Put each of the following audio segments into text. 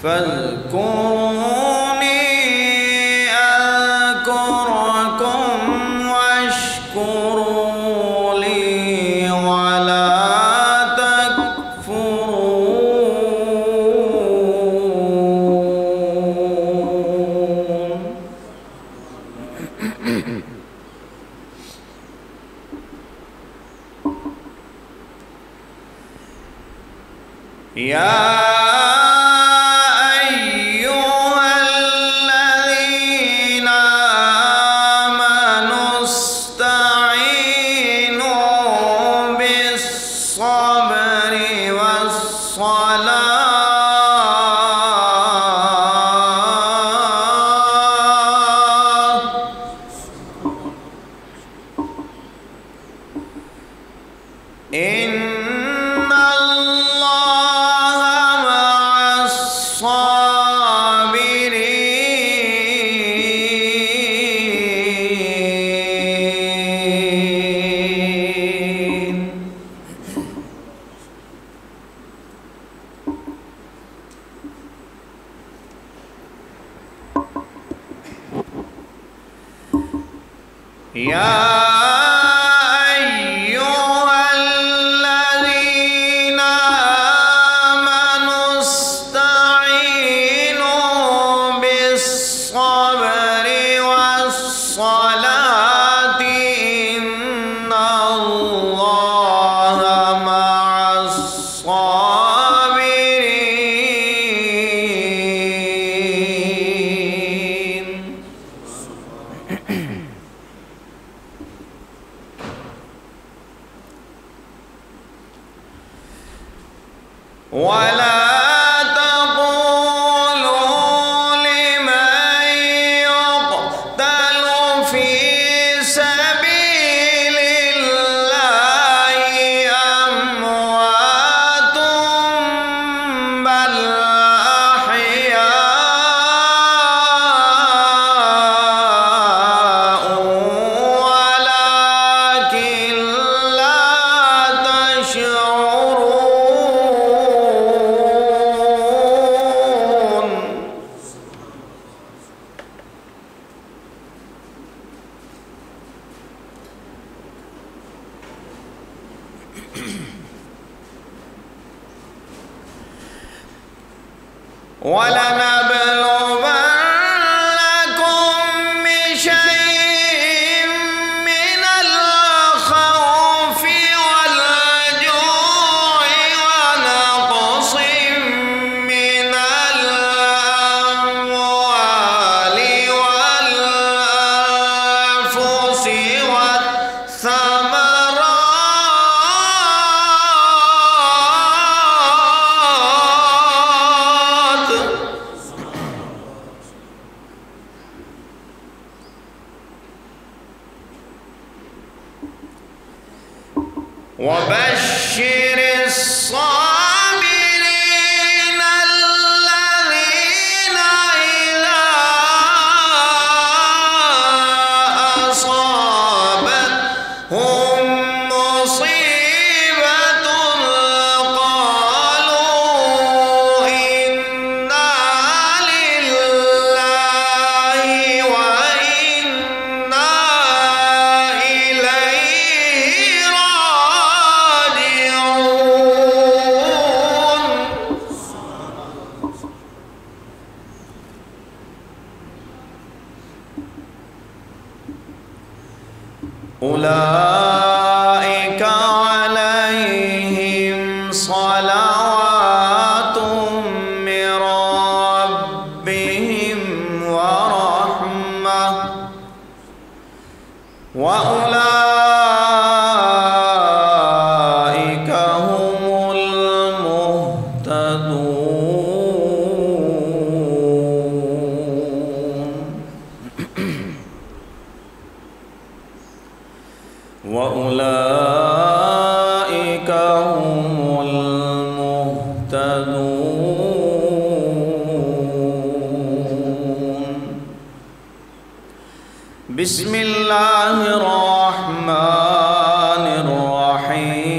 فاذكروني أذكركم واشكروا لي ولا تكفرون. يا أيها الذين آمنوا استعينوا بالصبر والصلاة إن يا أيها الذين آمنوا استعينوا بالصبر والصلاة إن الله مع الصابرين. ولا تقولوا لمن يقتل في سبيل الله أموات بل أحياء ولكن لا تشعرون. ولنبلونكم بشيء من الخوف والجوع ونقص من الأموال والأنفس والثمرات وبشر الصابرين الذين إذا أصابتهم مصيبة قالوا إنا لله وإنا إليه راجعون. أولئك عليهم صلوات من ربهم ورحمة وأولئك هم المهتدون. وأولئك هم المهتدون. بسم الله الرحمن الرحيم.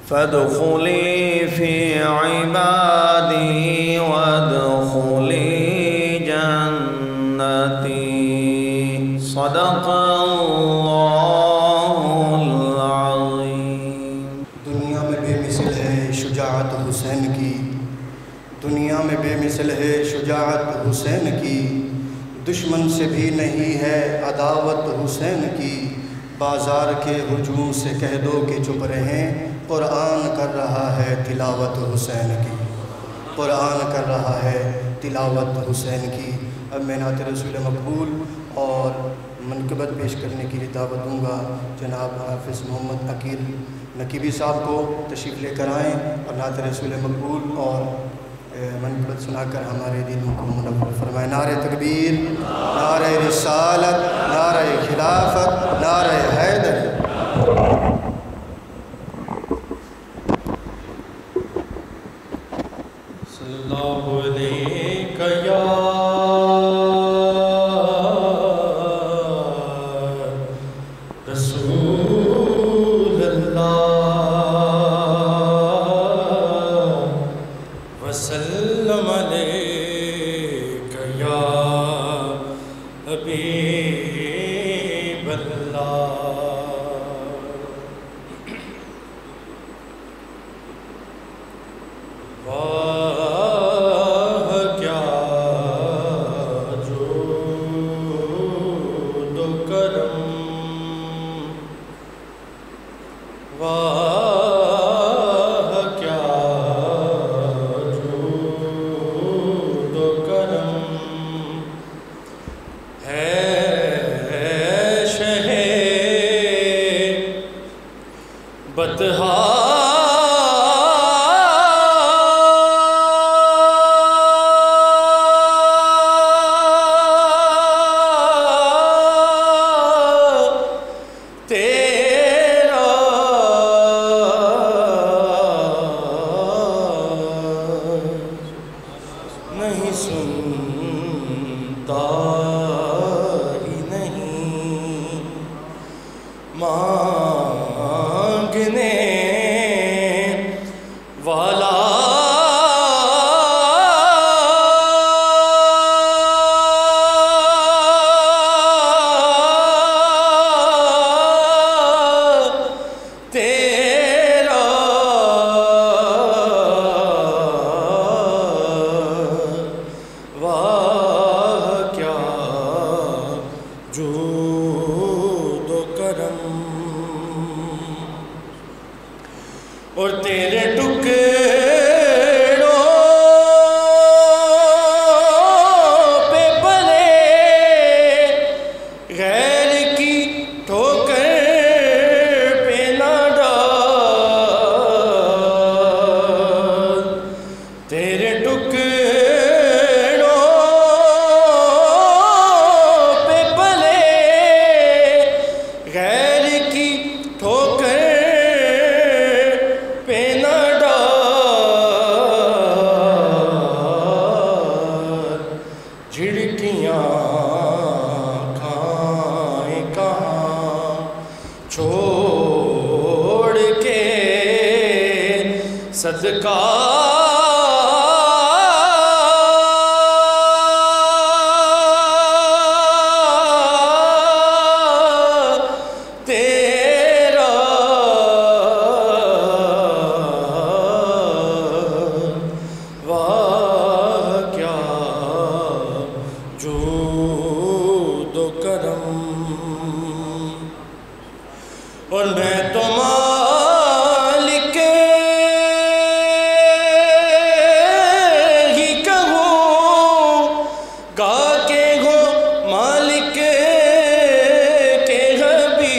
فادخلی فی عبادی وادخلی جنتی صدق اللہ العظیم۔ دنیا میں بے مثل ہے شجاعت حسین کی، دنیا میں بے مثل ہے شجاعت حسین کی، دشمن سے بھی نہیں ہے عداوت حسین کی، بازار کے ہجوم سے کہہ دو کہ چپ رہیں، قرآن کر رہا ہے تلاوت حسین کی، قرآن کر رہا ہے تلاوت حسین کی۔ اب میں نعت رسول مقبول اور منقبت پیش کرنے کی لیے دعوت دوں گا جناب حافظ محمد عقیل نقیبی صاحب کو، تشریف لے کر آئیں اور نعت رسول مقبول اور منقبت سنا کر ہمارے دلوں کو منور فرمائیں۔ نعرہ تکبیر، نعرہ رسالت، نعرہ خلافت، نعرہ حیدر۔ صلی اللہ علیہ یا رسول اللہ وسلم علیک یا حبیب اللہ۔ نہیں سنتا ہی نہیں مانگنے والا اور تیرے ٹکڑوں پہ پلے غیر کی ٹھوکر پہ نہ ڈال، تیرے ٹکڑوں پہ پلے غیر کی ٹھوکر جھڑکیاں کھائیں کہاں چھوڑ کے صدقہ تیرا واہ کیا جود و کرم، اور میں تو مالک ہی کہوں گا کہ ہو مالک کے حبیب،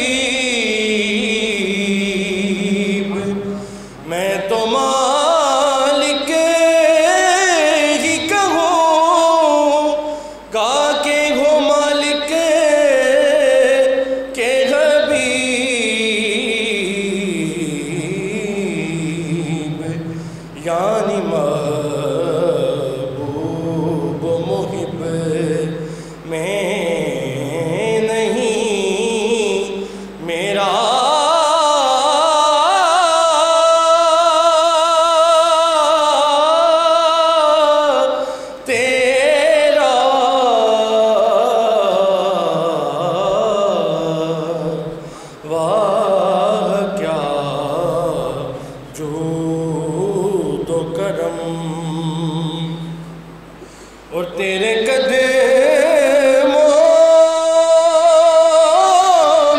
میں تو مالک ہی کہوں گا کہ ہو مالک کے حبیب، یعنی محبوب و محب میں نہیں میرا تیرا واہ کیا جود و کرم، اور تیرے قدموں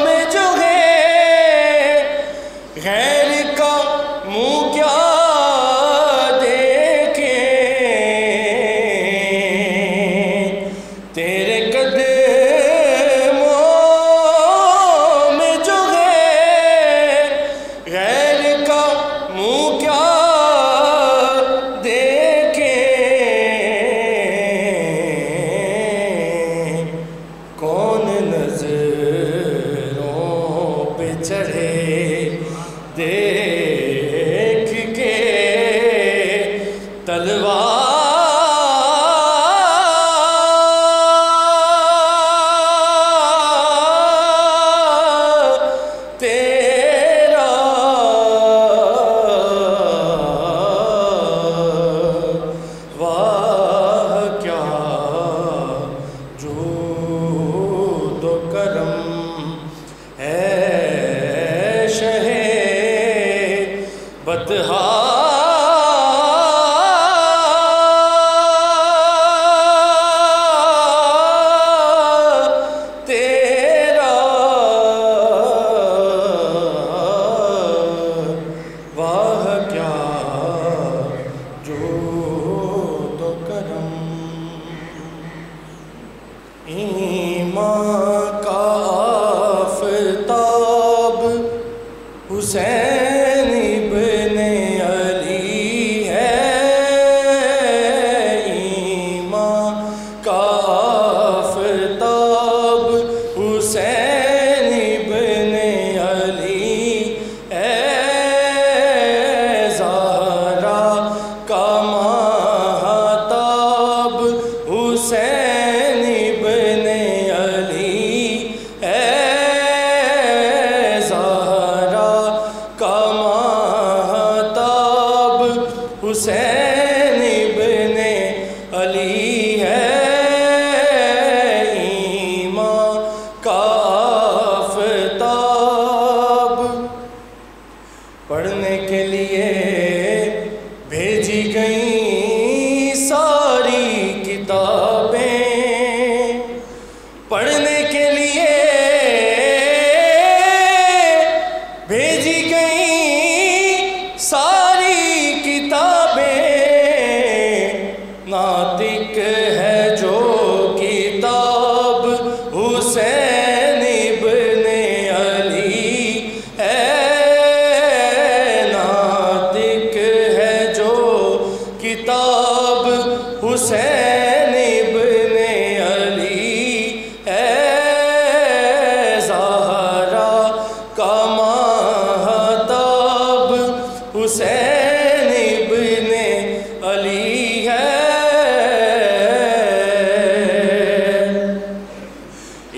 میں جو ہے غیر کا منہ کیا دیکھیں، تیرے قدموں میں جو ہے غیر کا منہ کیا دیکھیں، کون نظروں پہ چڑھے دیکھ کے تلوار، تیرا واہ کیا جود و کرم ہے شہ بطحا، تیرا واہ کیا جود و کرم، ایمان کا آفتاب حسین ابن علی ہے، ایمان کا آفتاب حسین ابن علی ہے، زہرا کا ماہتاب حسین ابن علی ہے، زہرا کا ماہتاب حسین ابن علی ہے، ایمان کا آفتاب پڑھنے کے لیے بھیجی گئیں ساری کتابیں، پڑھنے کے لیے بھیجی گئیں ساری کتابیں، ناطق ہے جو کتاب حسین ابن علی ہے، ناطق ہے جو کتاب حسین ابن علی ہے، زہرا کا ماہتاب حسین ابن علی ہے،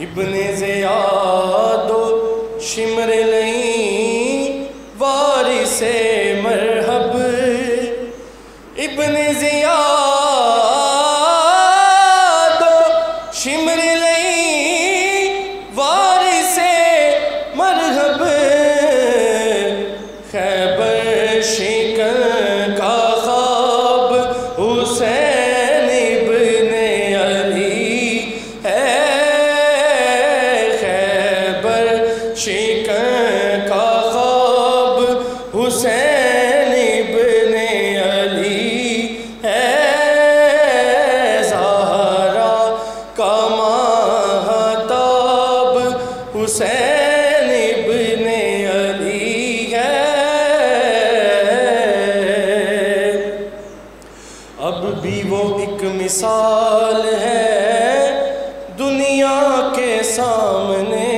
ابن زیاد و شمر لئیں وارث مرحب، ابن زیاد و شمر لئیں وارث مرحب، خیبر شکن کا خواب حسین ابن علی ہے، خیبر شکن کا مثال ہے دنیا کے سامنے،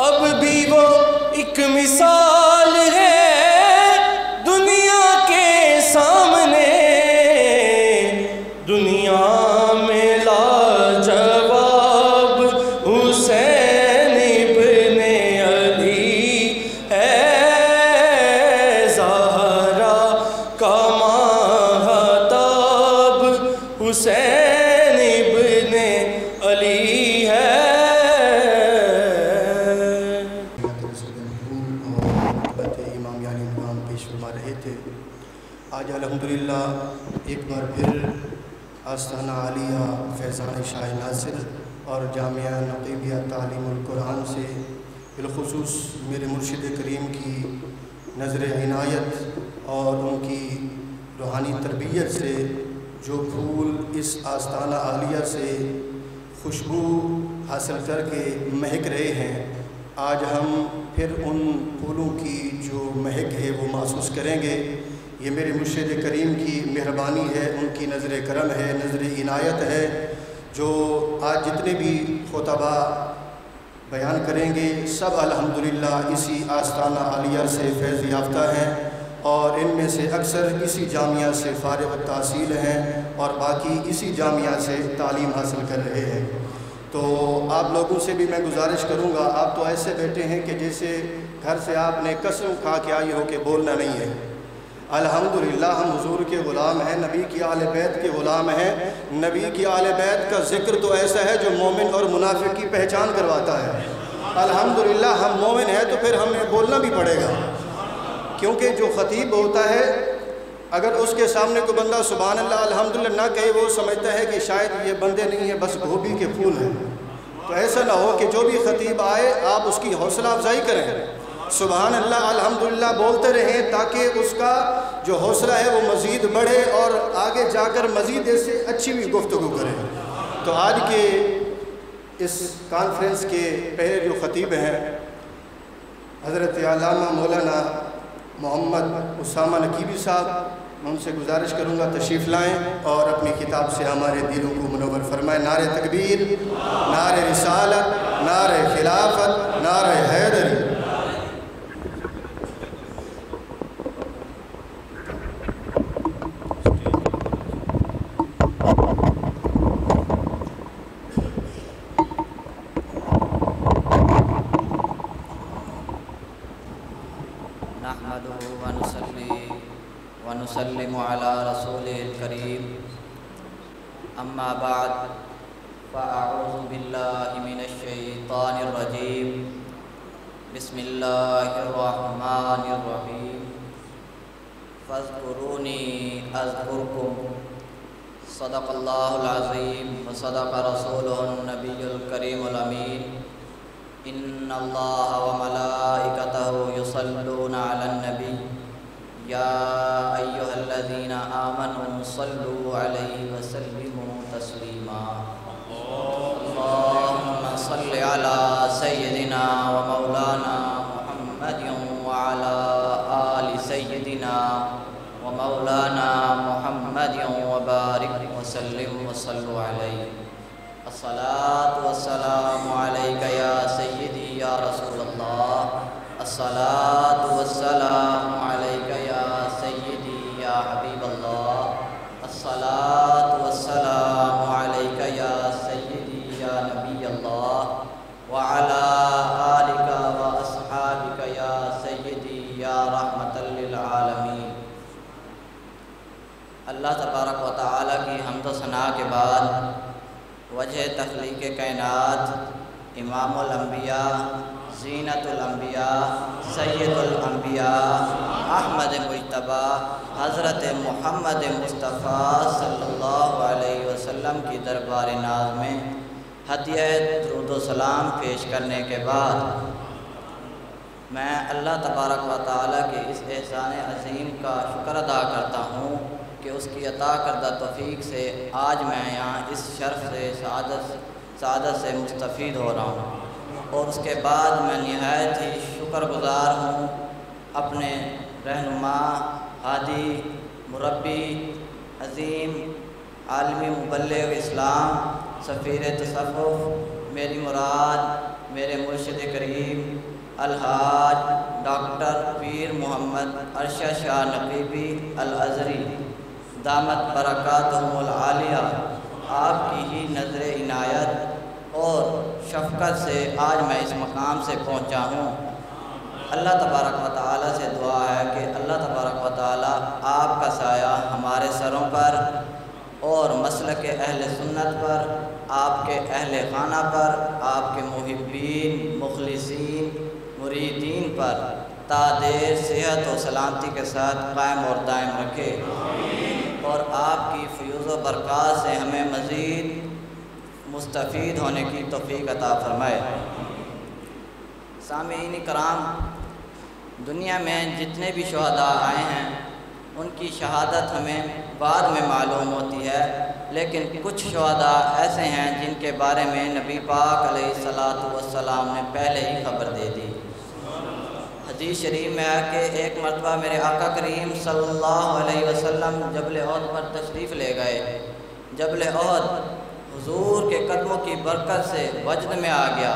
اب بھی وہ ایک مثال ہے دنیا کے سامنے، دنیا میں لاجواب حسین ابن علی ہے، زہرا کا ماہتاب حسین ابن علی ہے۔ آج الحمدللہ ایک بار پھر آستانہ عالیہ فیضان شاہ ناصر اور جامعہ نقیبیہ تعلیم القرآن سے بالخصوص میرے مرشد کریم کی نظر عنایت اور ان کی روحانی تربیت سے جو پھول اس آستانہ عالیہ سے خوشبو حاصل کر کے مہک رہے ہیں، آج ہم پھر ان پھولوں کی جو مہک ہے وہ محسوس کریں گے۔ یہ میرے مرشد کریم کی مہربانی ہے، ان کی نظر کرم ہے، نظر عنایت ہے، جو آج جتنے بھی خطبہ بیان کریں گے سب الحمدللہ اسی آستانہ عالیہ سے فیض یافتہ ہیں، اور ان میں سے اکثر اسی جامعہ سے فارغ التحصیل ہیں اور باقی اسی جامعہ سے تعلیم حاصل کر رہے ہیں۔ تو آپ لوگوں سے بھی میں گزارش کروں گا، آپ تو ایسے بیٹھے ہیں کہ جیسے گھر سے آپ نے قسم کھا کے آئی ہو کہ بولنا نہیں ہے۔ الحمدللہ ہم حضور کے غلام ہیں، نبی کی اہل بیت کے غلام ہیں۔ نبی کی اہل بیت کا ذکر تو ایسا ہے جو مومن اور منافق کی پہچان کرواتا ہے۔ الحمدللہ ہم مومن ہیں تو پھر ہمیں بولنا بھی پڑے گا، کیونکہ جو خطیب ہوتا ہے اگر اس کے سامنے کوئی بندہ سبحان اللہ الحمدللہ نہ کہے، وہ سمجھتا ہے کہ شاید یہ بندے نہیں ہیں، بس گوبھی کے پھول ہیں۔ تو ایسا نہ ہو کہ جو بھی خطیب آئے آپ اس کی حوصلہ افزائی کریں، سبحان اللہ الحمدللہ بولتے رہیں، تاکہ اس کا جو حوصلہ ہے وہ مزید بڑھے اور آگے جا کر مزید ایسے اچھی بھی گفتگو کریں۔ تو آج کے اس کانفرنس کے پہلے جو خطیب ہیں حضرت علامہ مولانا محمد اسامہ نقیبی صاحب، میں ان سے گزارش کروں گا تشریف لائیں اور اپنی کتاب سے ہمارے دلوں کو منور فرمائیں۔ نعرہ تکبیر، نعرہ رسالت، نعرہ خلافت، نعرہ حیدری۔ ونسلم على رسوله الكريم أما بعد فأعوذ بالله من الشيطان الرجيم بسم الله الرحمن الرحيم فاذكروني أذكركم صدق الله العظيم وصدق رسوله النبي الكريم الأمين إن الله وملائكته يصلون على النبي يا أيها الذين آمنوا صلوا عليه وسلموا تسليما اللهم صل على سيدنا ومولانا محمد وعلى آل سيدنا ومولانا محمد وبارك وسلم وصلوا عليه الصلاة والسلام عليك يا سيدي يا رسول الله الصلاة والسلام عليك يا سيدي يا حبيب الله الصلاة والسلام عليك يا سيدي يا نبي الله وعلى آلك وأصحابك يا سيدي يا رحمة للعالمين۔ اللہ تبارک و تعالیٰ کی حمد و ثنا کے بعد وجہ تخلیق کائنات، امام الانبیاء، زینت الانبیاء، سید الانبیاء، احمد مجتبیٰ حضرت محمد مصطفیٰ صلی اللہ علیہ وسلم کی دربار ناز میں ہدیہ درود و سلام پیش کرنے کے بعد میں اللہ تبارک و تعالیٰ کے اس احسان عظیم کا شکر ادا کرتا ہوں کہ اس کی عطا کردہ توفیق سے آج میں یہاں اس شرف سے سعادت سے مستفید ہو رہا ہوں، اور اس کے بعد میں نہایت ہی شکر گزار ہوں اپنے رہنما، ہادی، مربی، عظیم عالمی مبلغ اسلام، سفیر تصوف، میری مراد میرے مرشد کریم الحاج ڈاکٹر پیر محمد ارشد شاہ نقیبی الازہری دامت برکاتہم العالیہ، آپ کی ہی نظر عنایت اور شفقت سے آج میں اس مقام سے پہنچا ہوں۔ اللہ تبارک و تعالیٰ سے دعا ہے کہ اللہ تبارک و تعالیٰ آپ کا سایہ ہمارے سروں پر اور مسلک اہل سنت پر، آپ کے اہل خانہ پر، آپ کے محبین، مخلصین، مریدین پر تا دیر صحت و سلامتی کے ساتھ قائم اور دائم رکھے، اور آپ کی فیوز و برکات سے ہمیں مزید مستفید ہونے کی توفیق عطا فرمائے۔ سامعین کرام، دنیا میں جتنے بھی شہداء آئے ہیں ان کی شہادت ہمیں بعد میں معلوم ہوتی ہے، لیکن کچھ شہداء ایسے ہیں جن کے بارے میں نبی پاک علیہ الصلوۃ والسلام نے پہلے ہی خبر دے دی۔ حدیث شریف میں ہے کہ ایک مرتبہ میرے آقا کریم صلی اللہ علیہ وسلم جبل احد پر تشریف لے گئے۔ جبل احد حضور کے قدموں کی برکت سے وجد میں آ گیا،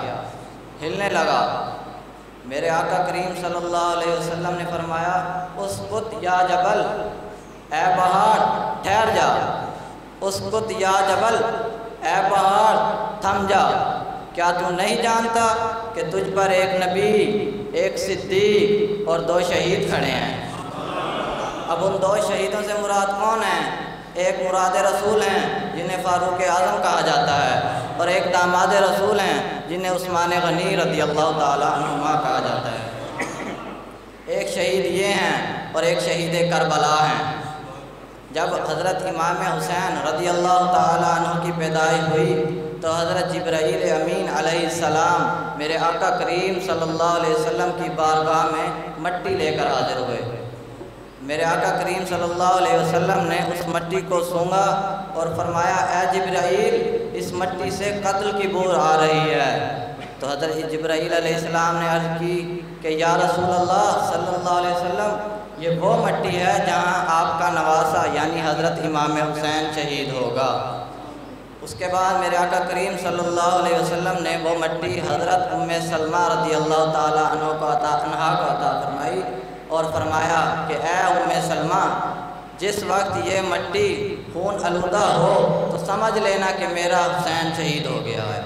ہلنے لگا۔ میرے آقا کریم صلی اللہ علیہ وسلم نے فرمایا، اسکت یا جبل، اے پہاڑ ٹھہر جا، اسکت یا جبل، اے پہاڑ تھم جا، کیا تو نہیں جانتا کہ تجھ پر ایک نبی، ایک صدیق اور 2 شہید کھڑے ہیں؟ اب ان 2 شہیدوں سے مراد کون ہیں؟ ایک مراد رسول ہیں جنہیں فاروق اعظم کہا جاتا ہے، اور ایک داماد رسول ہیں جنہیں عثمان غنی رضی اللہ تعالیٰ عنہما کہا جاتا ہے۔ ایک شہید یہ ہیں اور ایک شہید کربلا ہیں۔ جب حضرت امام حسین رضی اللہ تعالیٰ عنہ کی پیدائش ہوئی تو حضرت جبرائیل امین علیہ السلام میرے آقا کریم صلی اللہ علیہ وسلم کی بارگاہ میں مٹی لے کر حاضر ہوئے۔ میرے آقا کریم صلی اللہ علیہ وسلم نے اس مٹی کو سونگا اور فرمایا، اے جبرائیل، اس مٹی سے قتل کی بو آ رہی ہے۔ تو حضرت جبرائیل علیہ السلام نے عرض کی کہ یا رسول اللہ صلی اللہ علیہ وسلم، یہ وہ مٹی ہے جہاں آپ کا نواسہ یعنی حضرت امام حسین شہید ہوگا۔ اس کے بعد میرے آقا کریم صلی اللہ علیہ وسلم نے وہ مٹی حضرت ام سلمہ رضی اللہ تعالیٰ عنہ کو عطا فرمائی اور فرمایا کہ اے ام سلمہ، جس وقت یہ مٹی خون آلودہ ہو تو سمجھ لینا کہ میرا حسین شہید ہو گیا ہے۔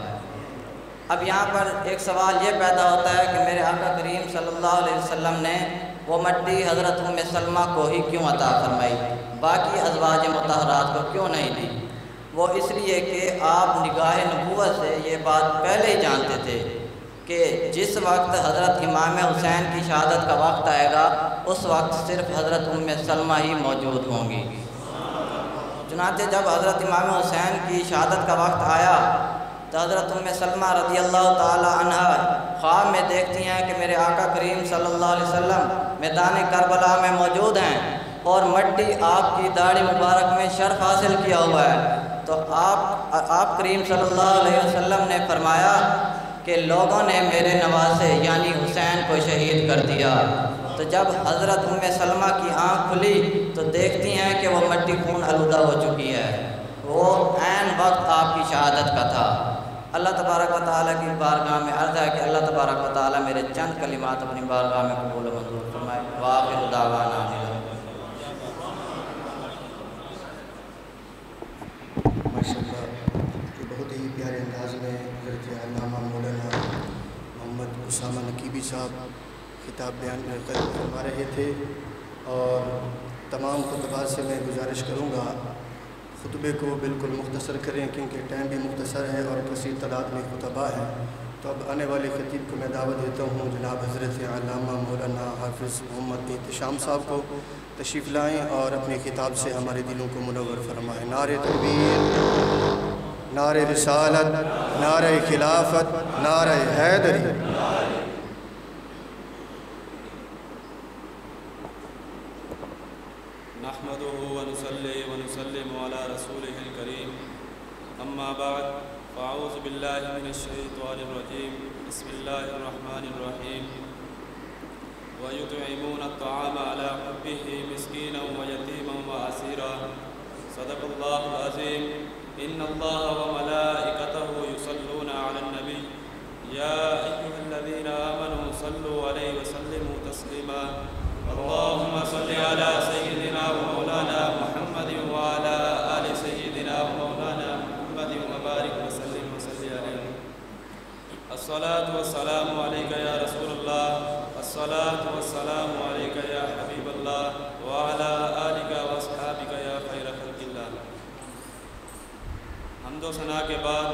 اب یہاں پر ایک سوال یہ پیدا ہوتا ہے کہ میرے آقا کریم صلی اللہ علیہ وسلم نے وہ مٹی حضرت ام سلمہ کو ہی کیوں عطا فرمائی، باقی ازواج مطہرات کو کیوں نہیں دی؟ وہ اس لیے کہ آپ نگاہ نبوت سے یہ بات پہلے ہی جانتے تھے کہ جس وقت حضرت امام حسین کی شہادت کا وقت آئے گا اس وقت صرف حضرت ام سلمہ ہی موجود ہوں گی۔ چنانچہ جب حضرت امام حسین کی شہادت کا وقت آیا تو حضرت ام سلمہ رضی اللہ تعالی عنہ خواب میں دیکھتی ہیں کہ میرے آقا کریم صلی اللہ علیہ وسلم میدان کربلا میں موجود ہیں اور مٹی آپ کی داڑھی مبارک میں شرف حاصل کیا ہوا ہے۔ تو آپ کریم صلی اللہ علیہ وسلم نے فرمایا کہ لوگوں نے میرے نواسے یعنی حسین کو شہید کر دیا۔ تو جب حضرت ام سلمہ کی آنکھ کھلی تو دیکھتی ہیں کہ وہ مٹی خون آلودہ ہو چکی ہے، وہ عین وقت آپ کی شہادت کا تھا۔ اللہ تبارک و تعالیٰ کی بارگاہ میں عرض ہے کہ اللہ تبارک و تعالیٰ میرے چند کلمات اپنی بارگاہ میں قبول و منظور فرمائے۔ وآخر دعوانا ماشاءاللہ، کہ بہت ہی پیارے انداز میں حضرت علامہ مولانا محمد اسامہ نقیبی صاحب خطاب بیان فرما رہے تھے، اور تمام خطبات سے میں گزارش کروں گا خطبے کو بالکل مختصر کریں کیونکہ ٹائم بھی مختصر ہے اور کثیر تعداد میں خطبہ ہے۔ تو اب آنے والے خطیب کو میں دعوت دیتا ہوں جناب حضرت علامہ مولانا حافظ محمد احتشام صاحب کو تشریف لائیں اور اپنے خطاب سے ہمارے دلوں کو منور فرمائیں۔ نعرہ تکبیر، نعرہ رسالت، نعرہ خلافت، نعرہ حیدری۔ نحمده ونصلي ونسلم على رسوله الكريم اما بعد فاعوذ بالله من الشيطان الرجيم بسم الله الرحمن الرحيم ويطعمون الطعام على حبه مسكينا ويتيما واسيرا صدق اللہ العظیم. ان اللہ وملائکتہ یصلون علی النبی یا ایھا الذین آمنوا صلوا علیہ وسلموا تسلیما. اللہم صل علی سیدنا ومولانا محمد وعلی آل سیدنا ومولانا محمد وبارک وسلم وصلی علیہ. الصلاۃ والسلام علیک یا رسول اللہ، الصلاۃ والسلام علیک یا حبیب اللہ وعلی آلک واصحابک یا خیر خلق اللہ. حمد و ثنا کے بعد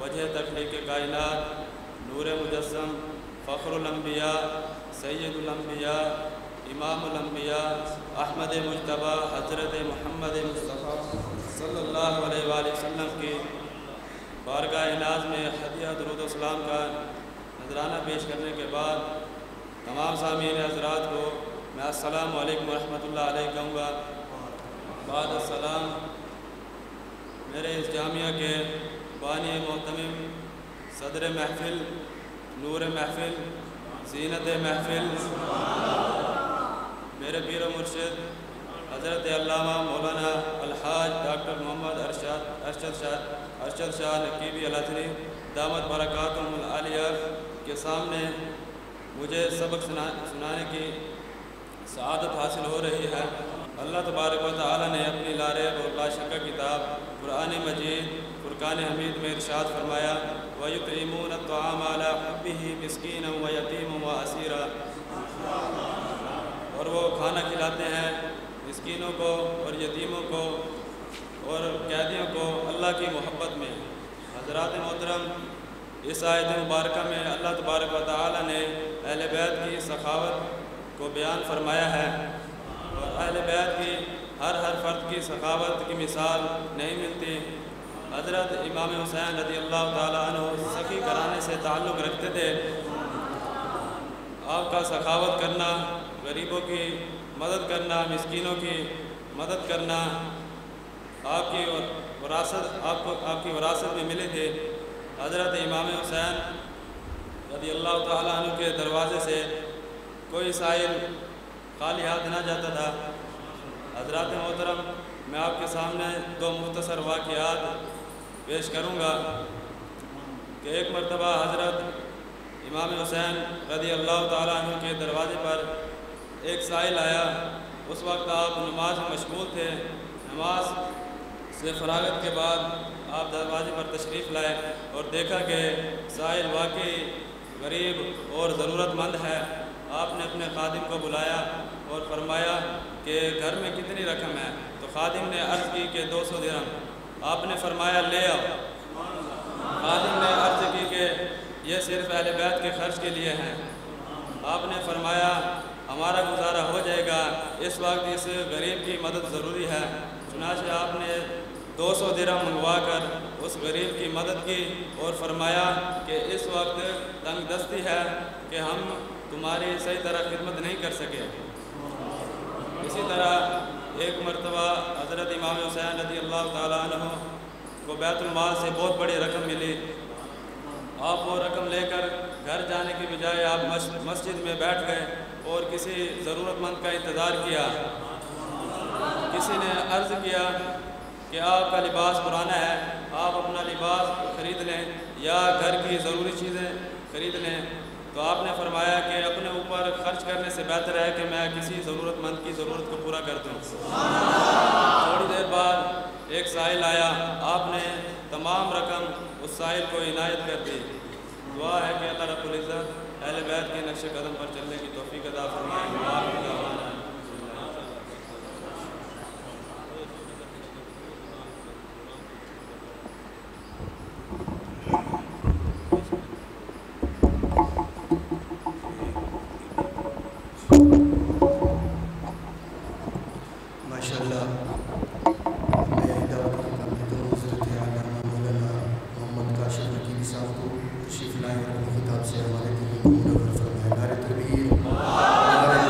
وجہ تخلیق کائنات، نور مجسم، فخر الانبیاء، سید الانبیاء، امام الانبیاء، احمد مجتبیٰ حضرت محمد مصطفیٰ صلی اللہ علیہ وآلہ وسلم کی بارگاہ ناز میں ہدیہ درود و سلام کا نذرانہ پیش کرنے کے بعد تمام سامعین حضرات کو میں السلام علیکم ورحمۃ اللہ علیہ کہوں گا. بعد السلام، میرے اس جامعہ کے بانی محتمم، صدر محفل، نور محفل، زینت محفل، میرے پیر و مرشد حضرت علامہ مولانا الحاج ڈاکٹر محمد ارشد شاہ نقیبی الازہری دامت برکاتہم العالیہ کے سامنے مجھے سبق سنانے کی سعادت حاصل ہو رہی ہے. اللہ تبارک و تعالی نے اپنی لاریب اور لا شکا کتاب قرآن مجید فرقان حمید میں ارشاد فرمایا وَيُطْعِمُونَ الطَّعَامَ عَلَىٰ حُبِّهِ مِسْكِينًا وَيَتِيمًا وَأَسِيرًا. اور وہ کھانا کھلاتے ہیں مسکینوں کو اور یتیموں کو اور قیدیوں کو اللہ کی محبت میں. حضرات محترم، اس آیت مبارکہ میں اللہ تبارک و تعالی نے اہل بیت کی سخاوت کو بیان فرمایا ہے، اور اہل بیت کی ہر فرد کی سخاوت کی مثال نہیں ملتی. حضرت امام حسین رضی اللہ تعالیٰ عنہ سخی گھرانے سے تعلق رکھتے تھے. آپ کا سخاوت کرنا، غریبوں کی مدد کرنا، مسکینوں کی مدد کرنا آپ کی وراثت میں ملی تھی. حضرت امام حسین رضی اللہ تعالیٰ عنہ کے دروازے سے کوئی سائل خالی ہاتھ نہ جاتا تھا. حضرات محترم، میں آپ کے سامنے دو مختصر واقعات پیش کروں گا کہ ایک مرتبہ حضرت امام حسین رضی اللہ تعالیٰ عنہ کے دروازے پر ایک سائل آیا. اس وقت آپ نماز میں مشغول تھے. نماز سے فراغت کے بعد آپ دروازے پر تشریف لائے اور دیکھا کہ سائل واقعی غریب اور ضرورت مند ہے. آپ نے اپنے خادم کو بلایا اور فرمایا کہ گھر میں کتنی رقم ہے؟ تو خادم نے عرض کی کہ 200 درہم. آپ نے فرمایا لے آؤ. خادم نے عرض کی کہ یہ صرف اہل بیت کے خرچ کے لیے ہیں. آپ نے فرمایا ہمارا گزارا ہو جائے گا، اس وقت اس غریب کی مدد ضروری ہے. چنانچہ آپ نے 200 درہم منگوا کر اس غریب کی مدد کی اور فرمایا کہ اس وقت تنگ دستی ہے کہ ہم تمہاری صحیح طرح خدمت نہیں کر سکے. اسی طرح ایک مرتبہ حضرت امام حسین رضی اللہ تعالیٰ عنہ کو بیت المال سے بہت بڑی رقم ملی. آپ وہ رقم لے کر گھر جانے کی بجائے آپ مسجد میں بیٹھ گئے اور کسی ضرورت مند کا انتظار کیا. کسی نے عرض کیا کہ آپ کا لباس پرانا ہے، آپ اپنا لباس خرید لیں یا گھر کی ضروری چیزیں خرید لیں. تو آپ نے فرمایا کہ اپنے اوپر خرچ کرنے سے بہتر ہے کہ میں کسی ضرورت مند کی ضرورت کو پورا کر دوں. تھوڑی دیر بعد ایک سائل آیا. آپ نے تمام رقم اس سائل کو عنایت کر دی. دعا ہے کہ اللہ رب العزت اہل بیت کے نقش قدم پر چلنے کی توفیق عطا فرمائے. تشریف لائیں اور اپنی خطاب سے ہمارے دل کو منور فرمائیں. نعرہ تکبیر، نعرہ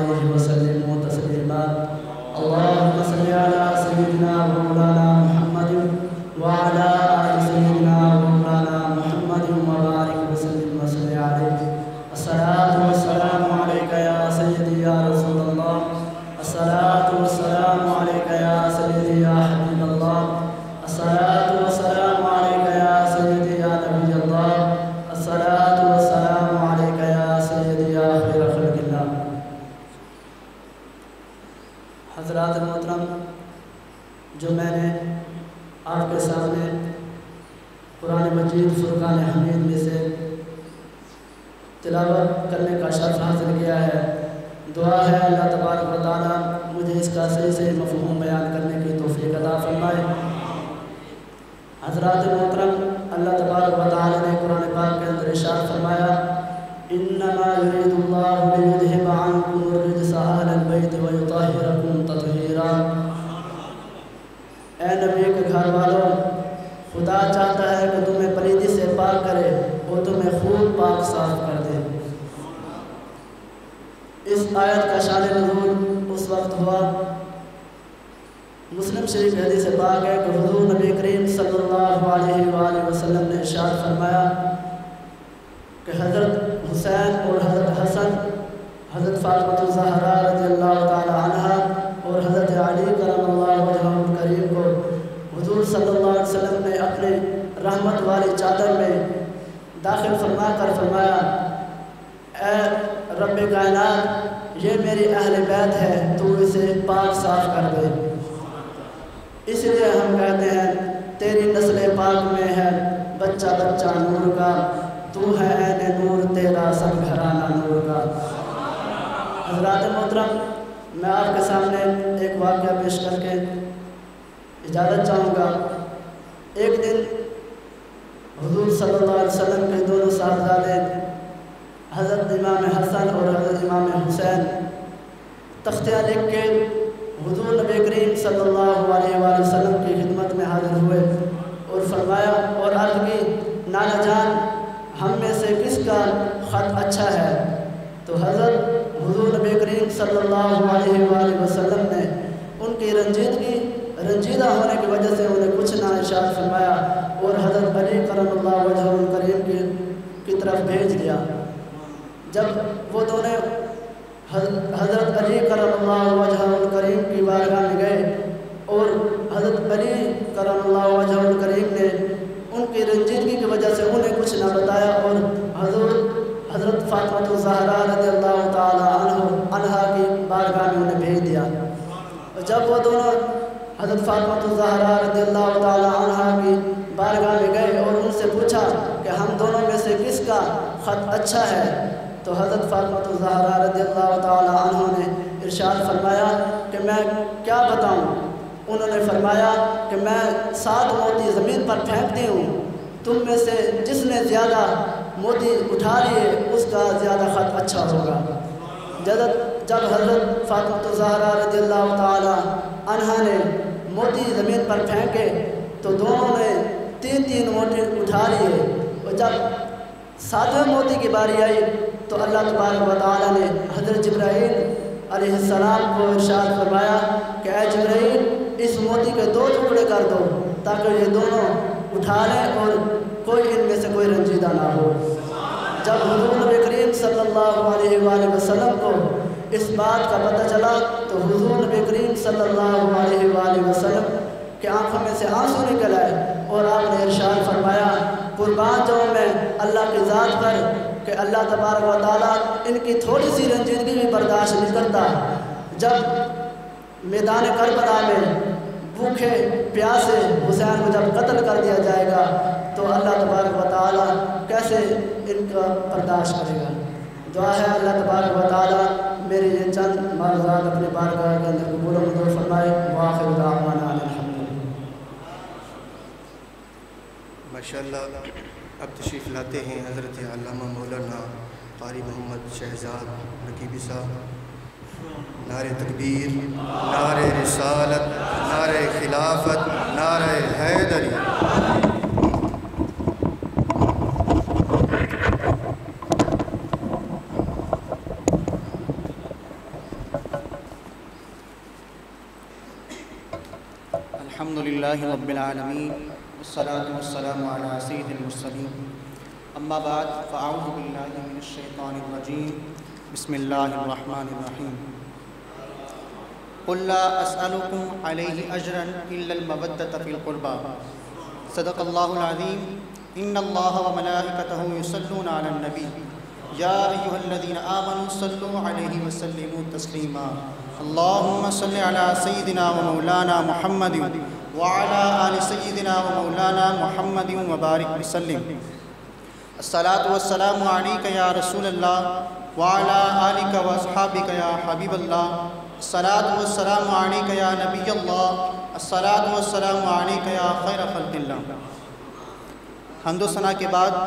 عليه وسلموا تسليما. اللهم صل على سيدنا مولانا محمد وعلى آل سيدنا مولانا محمد وبارك وسلم وصل عليه. الصلاة والسلام عليك يا سيدي يا رسول الله. الصلاة والسلام عليك يا سيدي يا حبيب الله. الصلاة والسلام عليك يا سيدي يا نبي الله. الصلاة والسلام عليك يا سيدي يا خير خلق الله. حضرات محترم، جو میں نے آپ کے سامنے قرآن مجید فرقان حمید میں سے تلاوت کرنے کا شرف حاصل کیا ہے، دعا ہے اللہ تبارک و تعالیٰ مجھے اس کا صحیح سے مفہوم بیان کرنے کی توفیق عطا فرمائے۔ حضرات محترم، اللہ تبارک و تعالیٰ نے قرآن پاک کے اندر ارشاد فرمایا انما یرید اللہ لیذھب عنکم الرجس اہل البیت ویطہرکم تطہیرا۔ اے نبی کے گھر والوں، خدا چاہتا ہے کہ تمہیں پلیدی سے پاک کرے اور تمہیں خوب پاک صاف کر دے۔ اس آیت کا شان نزول اس وقت ہوا، مسلم شریف حدیث پاک ہے کہ حضور نبی کریم صلی اللہ علیہ وآلہ وسلم نے ارشاد فرمایا کہ حضرت حسین اور حضرت حسن، حضرت فاطمہ الزہرا رضی اللہ تعالی عنہ اور حضرت علی کرم اللہ وجہہ الکریم کو حضور صلی اللہ علیہ وسلم نے اپنے رحمت والی چادر میں داخل فرما کر فرمایا اے رب کائنات، یہ میری اہل بیت ہے، تو اسے پاک صاف کر دے۔ اس لیے ہم کہتے ہیں تیری نسل پاک میں ہے بچہ بچہ نور کا، تو ہے عین نور تیرا سب گھرانہ نور کا۔ حضرات محترم، میں آپ کے سامنے ایک واقعہ پیش کر کے اجازت چاہوں گا۔ ایک دن حضور صلی اللہ علیہ وسلم کے دونوں صاحبزادے حضرت امام حسن اور حضرت امام حسین تختیاں لکھ کے حضور نبی کریم صلی اللہ علیہ وآلہ وسلم کی خدمت میں حاضر ہوئے اور فرمایا اور عرض کی نانا جان، ہم میں سے کس کا خط اچھا ہے؟ تو حضرت حضور نبی کریم صلی اللہ علیہ وآلہ وسلم نے ان کی رنجیدہ ہونے کی وجہ سے انہیں کچھ نہ ارشاد فرمایا اور حضرت علی کرم اللہ وجہہ الکریم کی طرف بھیج دیا۔ جب وہ دونوں حضرت علی کرم اللہ وجہہ الکریم کی بارگاہ میں گئے اور حضرت علی کرم اللہ وجہہ الکریم نے ان کی رنجیدگی کی وجہ سے انہیں کچھ نہ بتایا اور حضرت فاطمہ الزہرا رضی اللہ تعالی عنہا کی بارگاہ میں انہیں بھیج دیا۔ اور جب وہ دونوں حضرت فاطمہ الزہرا رضی اللہ تعالی عنہا کی بارگاہ میں گئے اور ان سے پوچھا کہ ہم دونوں میں سے کس کا خط اچھا ہے، تو حضرت فاطمہ الزہرا رضی اللہ تعالی عنہ نے ارشاد فرمایا کہ میں کیا بتاؤں؟ انہوں نے فرمایا کہ میں 7 موتی زمین پر پھینکتی ہوں، تم میں سے جس نے زیادہ موتی اٹھا لیے اس کا زیادہ خط اچھا ہوگا۔ جب حضرت فاطمہ الزہرا رضی اللہ تعالی عنہ نے موتی زمین پر پھینکے تو دونوں نے 3 موتی اٹھا لیے، اور جب 7ویں موتی کی باری آئی تو اللہ تبارک و تعالیٰ نے حضرت جبرائیل علیہ السلام کو ارشاد فرمایا کہ اے جبرائیل، اس موتی کے 2 ٹکڑے کر دو تاکہ یہ دونوں اٹھا لیں اور کوئی ان میں سے کوئی رنجیدہ نہ ہو۔ جب حضور نبی کریم صلی اللہ علیہ وآلہ وسلم کو اس بات کا پتہ چلا تو حضور نبی کریم صلی اللہ علیہ وآلہ وسلم کے آنکھوں میں سے آنسو نکل آئے اور آپ نے ارشاد فرمایا قربان جاؤں میں اللہ کی ذات پر کہ اللہ تبارک و تعالیٰ ان کی تھوڑی سی رنجیدگی بھی برداشت نہیں کرتا۔ جب میدان کربلا میں بھوکے پیاسے حسین کو جب قتل کر دیا جائے گا تو اللہ تبارک و تعالیٰ کیسے ان کا برداشت کرے گا؟ دعا ہے اللہ تبارک و تعالیٰ میرے یہ چند معروضات اپنے بارگاہ کے اندر قبول و منظور فرمائے۔ وآخر دعوانا الحمدللہ۔ ماشاءاللہ، اب تشریف لاتے ہیں حضرت علامہ مولانا قاری محمد شہزاد نقیبی صاحب۔ نعرہ تکبیر، نعرہ رسالت، نعرہ خلافت، نعرہ حیدری۔ الحمد للہ رب العالمین والصلاة والسلام علی سید المرسلین اما بعد فاعوذ باللہ من الشیطان الرجیم بسم اللہ الرحمن الرحیم قل لا اسألکم علیہ اجرا الا المودۃ فی القربى صدق اللہ العظیم ان اللہ وملائکتہ یصلون علی النبی یا ایہا الذین آمنوا صلوا علیہ وسلموا تسلیما اللہم صل علی سیدنا و مولانا محمد وعلی آل سیدنا و مولانا محمد وبارک وسلم الصلاة والسلام علیک یا رسول اللہ وعلی آلک و اصحابک یا حبیب اللہ الصلاة والسلام علیک یا نبی اللہ الصلاة والسلام علیک یا خیر خلق اللہ۔ حمد و ثنا کے بعد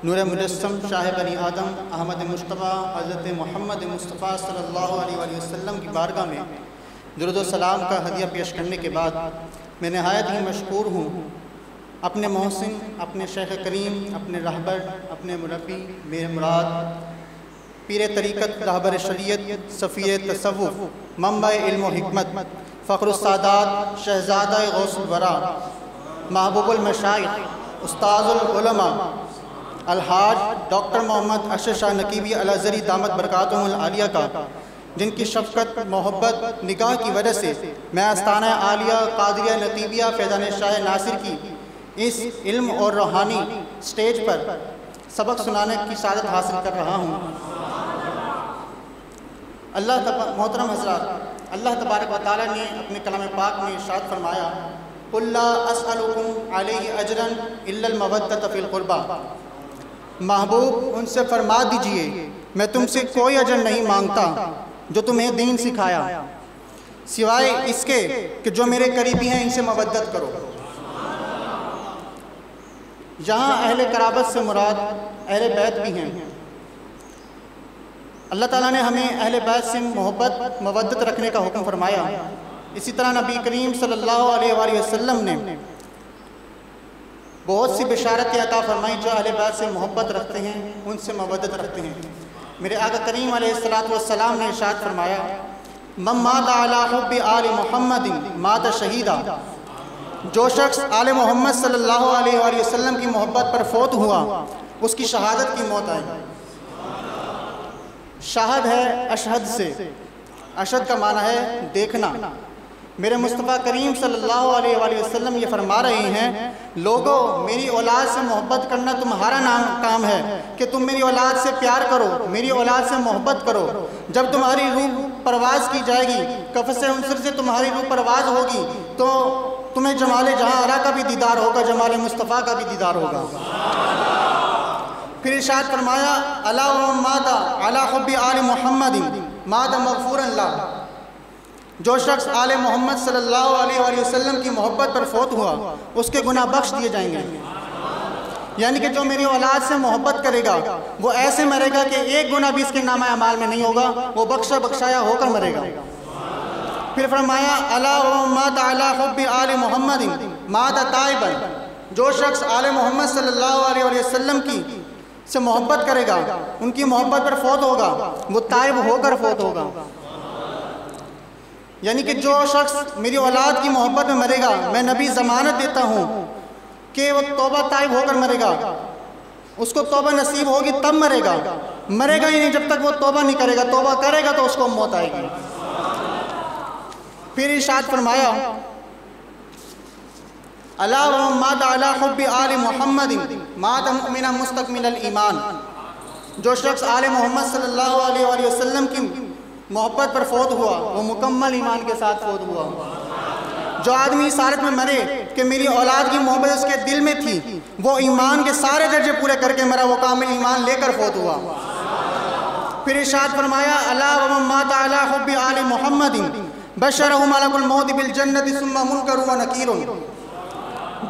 نور مجسم شاہ بنی آدم احمد مصطفیٰ حضرت محمد مصطفیٰ صلی اللہ علیہ وآلہ وسلم کی بارگاہ میں درود و سلام کا ہدیہ پیش کرنے کے بعد میں نہایت ہی مشکور ہوں اپنے محسن، اپنے شیخ کریم، اپنے رہبر، اپنے مربی، میرے مراد، پیر طریقت، رہبر شریعت، سفیر تصوف، منبع علم و حکمت، فخر السادات، شہزادہ غوث الورا، محبوب المشائخ، استاذ العلماء، الحاج ڈاکٹر محمد اشرف شاہ نقیبی الازہری دامت برکاتہم العالیہ کا، جن کی شفقت، محبت، نگاہ کی وجہ سے میں آستانہ عالیہ قادریہ نقیبیہ فیضان شاہ ناصر کی اس علم اور روحانی سٹیج پر سبق سنانے کی سعادت حاصل کر رہا ہوں۔ محترم حضرات، اللہ تبارک و تعالیٰ نے اپنے کلام پاک میں ارشاد فرمایا قُلْ لَا أَسْأَلُكُمْ عَلَيْهِ أَجْرًا إِلَّا الْمَوَدَّةَ فِي الْقُرْبَى۔ محبوب ان سے فرما دیجئے میں تم سے کوئی اجر نہیں مانگتا جو تمہیں دین سکھایا، سوائے اس کے کہ جو میرے قریبی ہیں ان سے مودت کرو۔ یہاں اہل قرابت سے مراد اہل بیت بھی ہیں۔ اللہ تعالیٰ نے ہمیں اہل بیت سے محبت، مودت رکھنے کا حکم فرمایا۔ اسی طرح نبی کریم صلی اللہ علیہ وآلہ وسلم نے بہت سی بشارتیں عطا فرمائیں جو اہل بیت سے محبت رکھتے ہیں، ان سے مودت رکھتے ہیں۔ میرے آقا کریم علیہ السلام نے ارشاد فرمایا من مات علی حب آل محمد مات شہیدا، جو شخص آل محمد صلی اللہ علیہ وآلہ وسلم کی محبت پر فوت ہوا اس کی شہادت کی موت آئی۔ شاہد ہے اشہد سے، اشہد کا معنی ہے دیکھنا۔ میرے مصطفیٰ کریم صلی اللہ علیہ وآلہ وسلم یہ فرما رہے ہیں لوگو میری اولاد سے محبت کرنا تمہارا کام ہے کہ تم میری اولاد سے پیار کرو، میری اولاد سے محبت کرو۔ جب تمہاری روح پرواز کی جائے گی، قفس عنصر سے تمہاری روح پرواز ہوگی تو تمہیں جمال جہاں آرا کا بھی دیدار ہوگا، جمال مصطفیٰ کا بھی دیدار ہوگا۔ پھر ارشاد فرمایا الا ومن مات علی حب آل محمد مات مغفورا لہ، جو شخص آل محمد صلی اللہ علیہ وآلہ وسلم کی محبت پر فوت ہوا اس کے گناہ بخش دیے جائیں گے۔ یعنی کہ جو میری اولاد سے محبت کرے گا وہ ایسے مرے گا کہ ایک گناہ بھی اس کے نامہ اعمال میں نہیں ہوگا، وہ بخشا بخشایا ہو کر مرے گا۔ پھر فرمایا الا ومن مات علی حب آل محمد مات تائبا، جو شخص آل محمد صلی اللہ علیہ وآلہ وسلم کی سے محبت کرے گا، ان کی محبت پر فوت ہوگا، وہ تائب ہو کر فوت ہوگا۔ یعنی کہ جو شخص میری اولاد کی محبت میں مرے گا میں نبی ضمانت دیتا ہوں کہ وہ توبہ تائب ہو کر مرے گا، اس کو توبہ نصیب ہوگی تب مرے گا، مرے گا ہی نہیں جب تک وہ توبہ نہیں کرے گا، توبہ کرے گا تو اس کو موت آئے گی۔ پھر ارشاد فرمایا الا ومن مات علی حب آل محمد مات مؤمنا مستکمل الایمان، جو شخص آل محمد صلی اللہ علیہ وآلہ وسلم کی محبت پر فوت ہوا وہ مکمل ایمان کے ساتھ فوت ہوا۔ جو آدمی اس حالت میں مرے کہ میری اولاد کی محبت اس کے دل میں تھی، وہ ایمان کے سارے درجے پورے کر کے مرا، وہ کامل ایمان لے کر فوت ہوا۔ پھر ارشاد فرمایا الا ومن مات علی حب آل محمد بشرہ ملک الموت بالجنت ثم منکر و نکیر،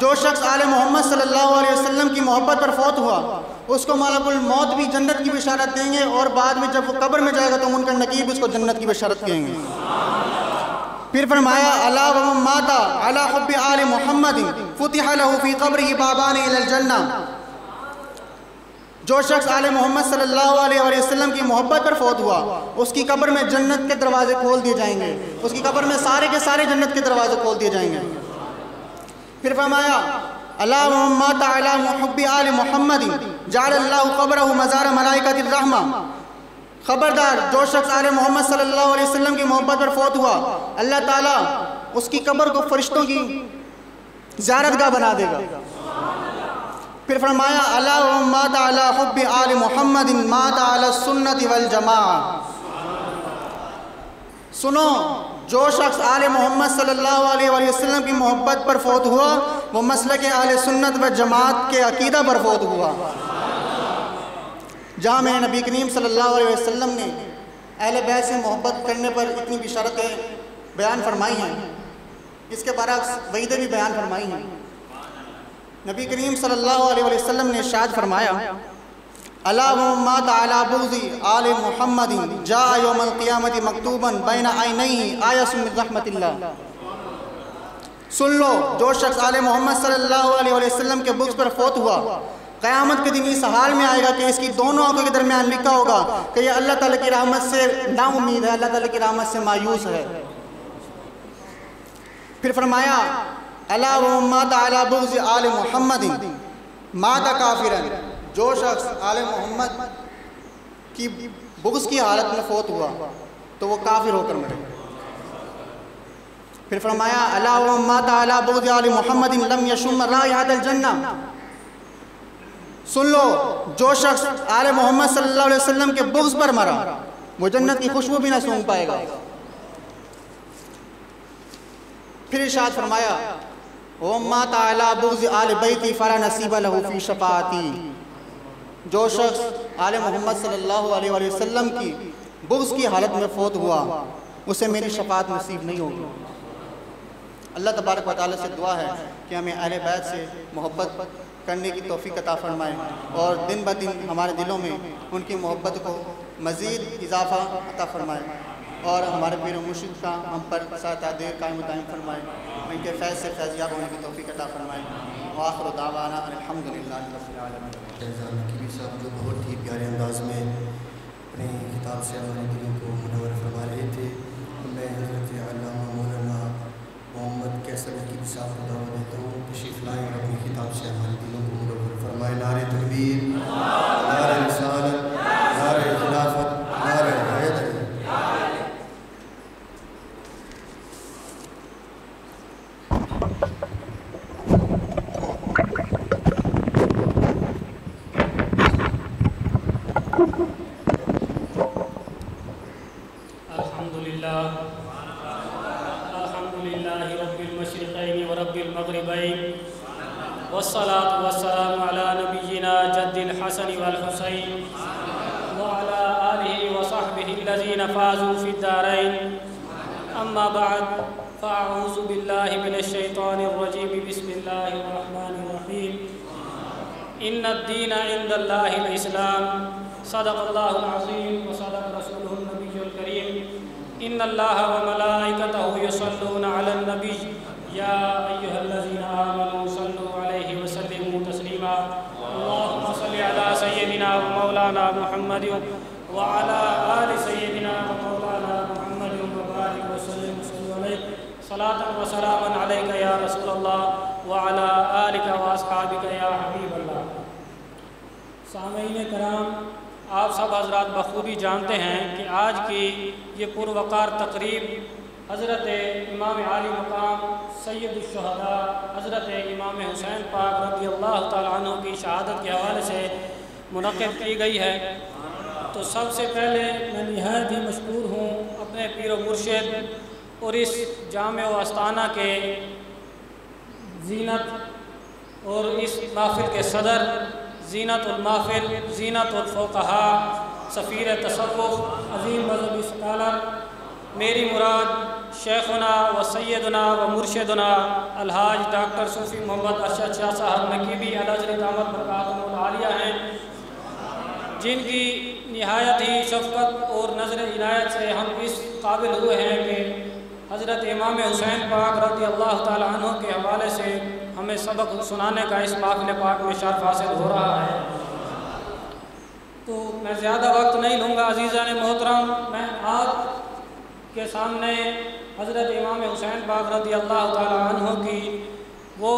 جو شخص آل محمد صلی اللہ علیہ وسلم کی محبت پر فوت ہوا اس کو ملک الموت بھی جنت کی بشارت دیں گے، اور بعد میں جب وہ قبر میں جائے گا تو منکر نکیر اس کو جنت کی بشارت دیں گے۔ پھر فرمایا الا ومن مات علی حب آل محمد فتح له فی قبرہ بابان الی الجنہ، جو شخص آل محمد صلی اللہ علیہ وسلم کی محبت پر فوت ہوا اس کی قبر میں جنت کے دروازے کھول دیے جائیں گے، اس کی قبر میں سارے کے سارے جنت کے دروازے کھول دیے جائیں گے۔ پھر فرمایا اللہم مات علی محب آل محمد جعل اللہ قبرہ مزار ملائکۃ الرحمہ، خبردار جو شخص آل محمد صلی اللہ علیہ وسلم کی محبت پر فوت ہوا اللہ تعالیٰ اس کی قبر کو فرشتوں کی زیارت گاہ بنا دے گا۔ پھر فرمایا اللہم مات علی حب آل محمد مات علی السنت والجماعہ، سنو جو شخص آل محمد صلی اللہ علیہ وسلم کی محبت پر فوت ہوا وہ مسلک اہل سنت و جماعت کے عقیدہ پر فوت ہوا۔ جہاں میں نبی کریم صلی اللہ علیہ وسلم نے اہل بیت سے محبت کرنے پر اتنی بشارتیں بیان فرمائی ہیں، اس کے برعکس وعیدیں بھی بیان فرمائی ہیں۔ نبی کریم صلی اللہ علیہ وسلم نے ارشاد فرمایا اللہم مات علی بغض آل محمد جاء یوم القیامت مکتوبا بین عینیہ آیۃ من رحمت اللہ، سن لو جو شخص آل محمد صلی اللہ علیہ وسلم کے بغض پر فوت ہوا قیامت کے دن اس حال میں آئے گا کہ اس کی دونوں آنکھوں کے درمیان لکھا ہوگا کہ یہ اللہ تعالیٰ کی رحمت سے نا امید ہے، اللہ تعالیٰ کی رحمت سے مایوس ہے۔ پھر فرمایا اللہم مات علی بغض آل محمد مات کافرا، جو شخص آل محمد کی بغض کی حالت میں فوت ہوا تو وہ کافر ہو کر مرے۔ پھر فرمایا اللہم مات علی بغض آل محمد لم یشم رائحۃ الجنہ، سن لو جو شخص آل محمد صلی اللہ علیہ وسلم کے بغض پر مرا وہ جنت کی خوشبو بھی نہ سونگھ پائے گا۔ پھر ارشاد فرمایا وَمَّاتَ عَلَى بُغْضِ آلِ بَيْتِ فَلَا نَصِيبَ لَهُ فِي شَفَاعَتِي، جو شخص آل محمد صلی اللہ علیہ وسلم کی بغض کی حالت میں فوت ہوا اسے میری شفاعت نصیب نہیں ہوگی۔ اللہ تبارک و تعالیٰ سے دعا ہے کہ ہمیں اہل بیت سے محبت کرنے کی توفیق عطا فرمائے اور دن بدن ہمارے دلوں میں ان کی محبت کو مزید اضافہ عطا فرمائے اور ہمارے پیر و مرشد کا ہم پر ساتھ دیر قائم و دائم فرمائے، ان کے فیض سے فیضیاب ہونے کی توفیق عطا فرمائے۔ وآخر دعوانا الحمدللہ رب العالمین۔ نقیبی صاحب جو بہت ہی پیارے انداز میں اپنی کتاب سے ہمارے دلوں کو منور فرما رہے تھے، میں حضرت علامہ مولانا محمد کیسر نقیبی صاحب کو دعوت دیتا ہوں تشریف لائیں اور اپنی کتاب سے ہمارے دلوں کو منور فرمائے۔ نعرہ تکبیر، نعرہ رسالت، نعرہ خلافت، نعرہ حیدر۔ والصلاة والسلام على نبينا جد الحسن والحسين وعلى آله وصحبه الذين فازوا في الدارين، أما بعد فأعوذ بالله من الشيطان الرجيم، بسم الله الرحمن الرحيم، إن الدين عند الله الإسلام، صدق الله العظيم وصدق رسوله النبي الكريم، إن الله وملائكته يصلون على النبي يا أيها الذين آمنوا صلوا عليه وسلموا تسليما، اللهم صل على سيدنا ومولانا محمد وعلى آل سيدنا ومولانا محمد وبارك وسلم عليه صلاة وسلاما عليك يا رسول الله وعلى آلك وأصحابك يا حبيب الله۔ سامعین کرام، آپ سب حضرات بخوبی جانتے ہیں کہ آج کی یہ پروقار تقریب حضرت امام عالی مقام سید الشہداء حضرت امام حسین پاک رضی اللہ تعالیٰ عنہ کی شہادت کے حوالے سے منعقد کی گئی ہے۔ تو سب سے پہلے میں نہایت ہی مشکور ہوں اپنے پیر و مرشد اور اس جامع و آستانہ کے زینت اور اس محفل کے صدر، زینت المحفل، زینت الفقہاء، سفیر تصوف، عظیم مذہبی اسکالر، میری مراد شیخنا و سیدنا و مرشدنا الحاج ڈاکٹر صوفی محمد ارشد شاہ صاحب نقیبی علیہ دامت برکاتہ العالیہ ہیں، جن کی نہایت ہی شفقت اور نظر عنایت سے ہم اس قابل ہوئے ہیں کہ حضرت امام حسین پاک رضی اللہ تعالیٰ عنہ کے حوالے سے ہمیں سبق سنانے کا اس محفل پاک میں شرف حاصل ہو رہا ہے۔ تو میں زیادہ وقت نہیں لوں گا عزیزان محترم، میں آپ کے سامنے حضرت امام حسین پاک رضی اللہ تعالیٰ عنہ کی وہ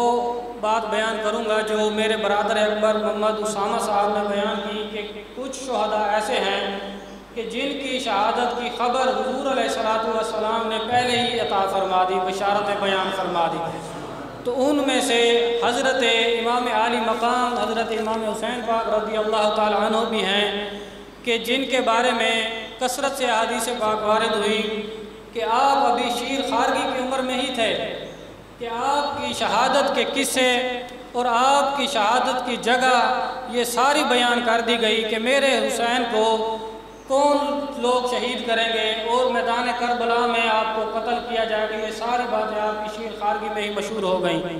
بات بیان کروں گا جو میرے برادر اکبر محمد اسامہ صاحب نے بیان کی کہ کچھ شہداء ایسے ہیں کہ جن کی شہادت کی خبر حضور علیہ الصلوۃ والسلام نے پہلے ہی عطا فرما دی، بشارتیں بیان فرما دی۔ تو ان میں سے حضرت امام عالی مقام حضرت امام حسین پاک رضی اللہ تعالی عنہ بھی ہیں کہ جن کے بارے میں کثرت سے احادیث پاک وارد ہوئی کہ آپ ابھی شیر خارگی کی عمر میں ہی تھے کہ آپ کی شہادت کے قصے اور آپ کی شہادت کی جگہ یہ ساری بیان کر دی گئی کہ میرے حسین کو کون لوگ شہید کریں گے اور میدان کربلا میں آپ کو قتل کیا جائے گا، یہ ساری باتیں آپ کی شیر خارگی میں ہی مشہور ہو گئیں۔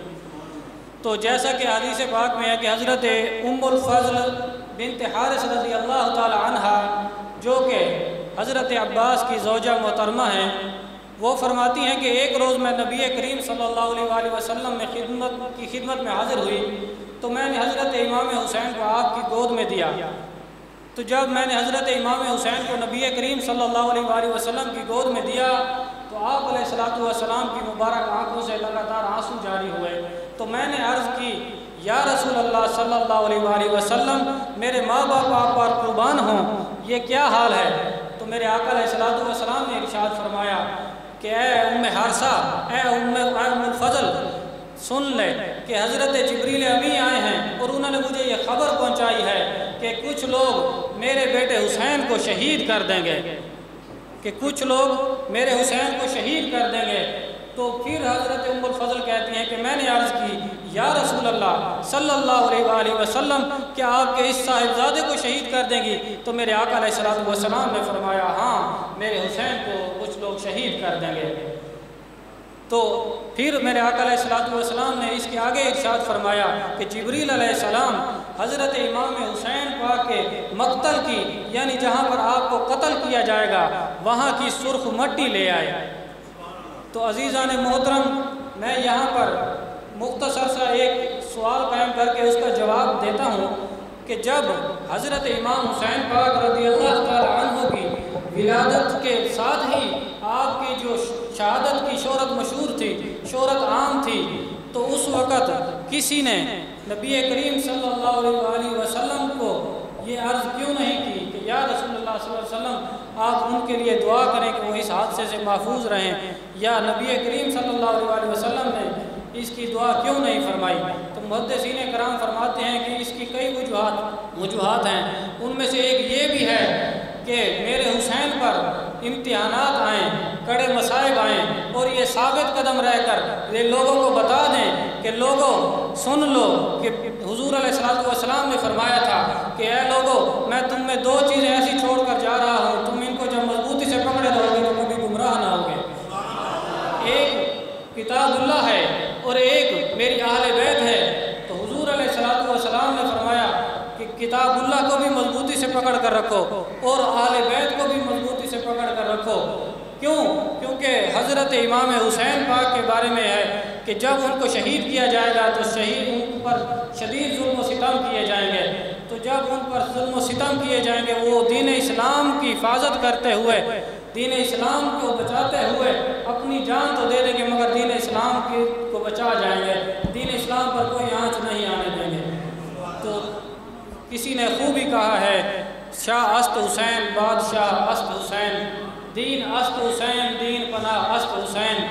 تو جیسا کہ حدیث پاک میں ہے کہ حضرت ام الفضل بنت حارث رضی اللہ تعالی عنہ جو کہ حضرت عباس کی زوجہ محترمہ ہیں، وہ فرماتی ہیں کہ ایک روز میں نبی کریم صلی اللہ علیہ وآلہ وسلم میں خدمت میں حاضر ہوئی تو میں نے حضرت امام حسین کو آپ کی گود میں دیا۔ تو جب میں نے حضرت امام حسین کو نبی کریم صلی اللہ علیہ وآلہ وسلم کی گود میں دیا تو آپ علیہ الصلوۃ والسلام کی مبارک آنکھوں سے لگاتار آنسو جاری ہوئے۔ تو میں نے عرض کی یا رسول اللہ صلی اللہ علیہ وآلہ وسلم، میرے ماں باپ آپ پر قربان ہوں، یہ کیا حال ہے؟ تو میرے آقا علیہ الصلوۃ والسلام نے ارشاد فرمایا کہ اے ام حارثہ، اے ام الفضل، سن لے کہ حضرت جبریل امی آئے ہیں اور انہوں نے مجھے یہ خبر پہنچائی ہے کہ کچھ لوگ میرے بیٹے حسین کو شہید کر دیں گے، کہ کچھ لوگ میرے حسین کو شہید کر دیں گے۔ تو پھر حضرت ام الفضل کہتی ہیں کہ میں نے عرض کی یا رسول اللہ صلی اللہ علیہ وآلہ وسلم، کیا آپ کے اس صاحبزادے کو شہید کر دیں گی؟ تو میرے آقا علیہ الصلوۃ والسلام نے فرمایا ہاں، میرے حسین کو کچھ لوگ شہید کر دیں گے۔ تو پھر میرے آقا علیہ الصلوۃ والسلام نے اس کے آگے ارشاد فرمایا کہ جبریل علیہ السلام حضرت امام حسین پاک کے مقتل کی، یعنی جہاں پر آپ کو قتل کیا جائے گا، وہاں کی سرخ مٹی لے آئے۔ تو عزیزان محترم، میں یہاں پر مختصر سا ایک سوال قائم کر کے اس کا جواب دیتا ہوں کہ جب حضرت امام حسین پاک رضی اللہ تعالی عنہ کی ولادت کے ساتھ ہی آپ کی جو شہادت کی شہرت مشہور تھی، شہرت عام تھی، تو اس وقت کسی نے نبی کریم صلی اللہ علیہ وآلہ وسلم کو یہ عرض کیوں نہیں کی کہ یا رسول اللہ صلی اللہ علیہ وسلم آپ ان کے لیے دعا کریں کہ وہ اس حادثے سے محفوظ رہیں، یا نبی کریم صلی اللہ علیہ وآلہ وسلم نے اس کی دعا کیوں نہیں فرمائی؟ تو محدثین کرام فرماتے ہیں کہ اس کی کئی وجوہات ہیں، ان میں سے ایک یہ بھی ہے کہ میرے حسین پر امتحانات آئیں، کڑے مصائب آئیں، اور یہ ثابت قدم رہ کر یہ لوگوں کو بتا دیں کہ لوگوں سن لو کہ حضور علیہ الصلوۃ والسلام نے فرمایا تھا کہ اے لوگوں، میں تم میں دو چیزیں ایسی چھوڑ کر جا رہا ہوں، تم ان کو جب مضبوطی سے پکڑے رہو گے تو کبھی گمراہ نہ ہوگے۔ ایک کتاب اللہ ہے اور ایک میری اہل بیت ہے۔ تو حضور علیہ الصلوۃ والسلام نے فرمایا کہ کتاب اللہ کو بھی مضبوطی سے پکڑ کر رکھو اور اہل بیت کو بھی مضبوطی سے پکڑ کر رکھو۔ کیوں؟ کیونکہ حضرت امام حسین پاک کے بارے میں ہے کہ جب ان کو شہید کیا جائے گا تو شہید ان پر شدید ظلم و ستم کیے جائیں گے۔ تو جب ان پر ظلم و ستم کیے جائیں گے، وہ دین اسلام کی حفاظت کرتے ہوئے، دین اسلام کو بچاتے ہوئے اپنی جان تو دے دیں گے مگر دین اسلام کو بچا جائیں گے، دین اسلام پر کوئی آنچ نہیں آنے دیں گے۔ تو کسی نے خوب ہی کہا ہے، شاہ است حسین بادشاہ است حسین، دین است حسین دین پناہ است حسین،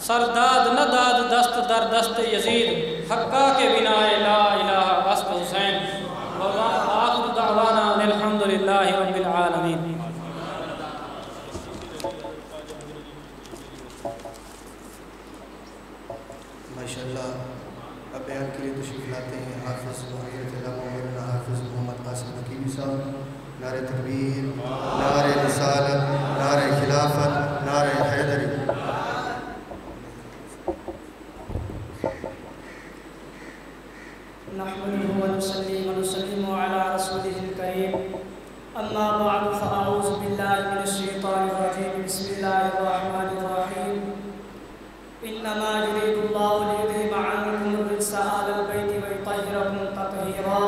سرداد نہ داد دست در دست یزید، حقا کے بنا لا الہ است حسین، وآخر دعوانا الحمدللہ رب العالمین۔ ماشاءاللہ، اب بیان کے لیے تشریف لاتے ہیں حافظ حضرت علامہ مولانا حافظ محمد قاسم حکیمی صاحب۔ نعرہ تکبیر، نعرہ رسالت، نعرہ خلافت، نعرہ حیدری۔ نحمده ونصلي ونسلم على رسوله الكريم، اما بعد فاعوذ بالله من الشيطان الرجيم، بسم الله الرحمن الرحيم، انما يريد الله ليذهب عنكم الرجس اهل البيت ويطهركم تطهيرا،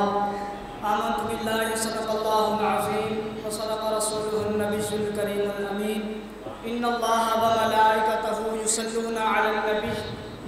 آمنت بالله صدق الله العظيم وصدق رسوله النبي الكريم الامين، ان الله وملائكته يصلون على النبي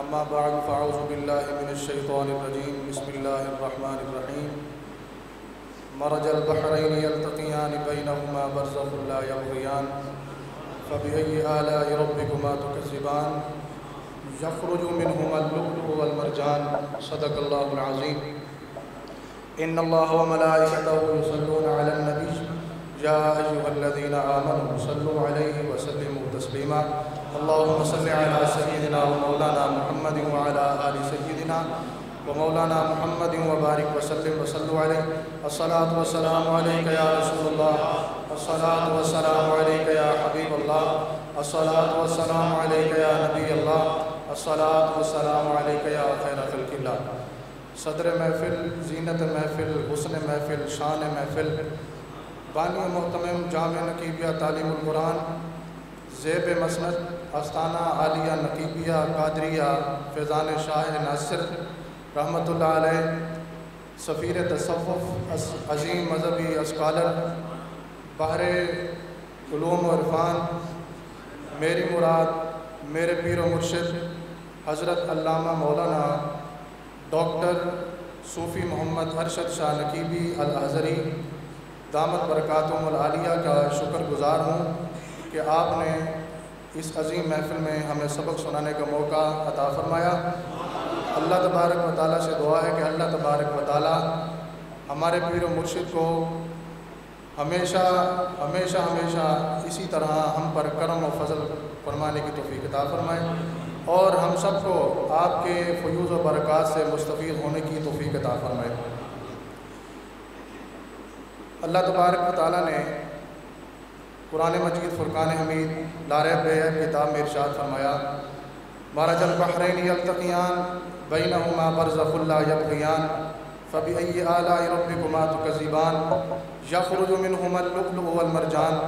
أما بعد فأعوذ بالله من الشيطان الرجيم بسم الله الرحمن الرحيم مرج البحرين يلتقيان بينهما برزخ لا يبغيان فبأي آلاء ربكما تكذبان يخرج منهما اللؤلؤ والمرجان صدق الله العظيم إن الله وملائكته يصلون على النبي يا أيها الذين آمنوا صلوا عليه وسلموا تسليما اللهم صل على سيدنا ومولانا محمد وعلى آل سيدنا ومولانا محمد وبارك وسلم وصلوا عليه الصلاة والسلام عليك يا رسول الله الصلاة والسلام عليك يا حبيب الله الصلاة والسلام عليك يا نبي الله الصلاة والسلام عليك يا خير خلق الله صدر محفل، زینت محفل، حسن محفل، شان محفل، بانی محتمم جامع نقیبیہ تعلیم القرآن، زیب مسند آستانہ عالیہ نقیبیہ قادریہ فیضان شاہ ناصر رحمۃ اللہ علیہ، سفیر تصوف، عظیم مذہبی اسکالر، بحر علوم و عرفان، میری مراد، میرے پیر و مرشد حضرت علامہ مولانا ڈاکٹر صوفی محمد ارشد شاہ نقیبی الازہری دامت برکاتہم العالیہ کا شکر گزار ہوں کہ آپ نے اس عظیم محفل میں ہمیں سبق سنانے کا موقع عطا فرمایا۔ اللہ تبارک و تعالیٰ سے دعا ہے کہ اللہ تبارک و تعالیٰ ہمارے پیر و مرشد کو ہمیشہ ہمیشہ ہمیشہ اسی طرح ہم پر کرم و فضل فرمانے کی توفیق عطا فرمائے اور ہم سب کو آپ کے فیوض و برکات سے مستفید ہونے کی توفیق عطا فرمائے۔ اللہ تبارک و تعالیٰ نے قرآن مجید فرقان حمید لا ریب کتاب میں ارشاد فرمایا مرج البحرین یلتقیان بینہما برزخ لا یبغیان فبأی آلاء ربکما تکذبان یخرج منہما اللؤلؤ والمرجان۔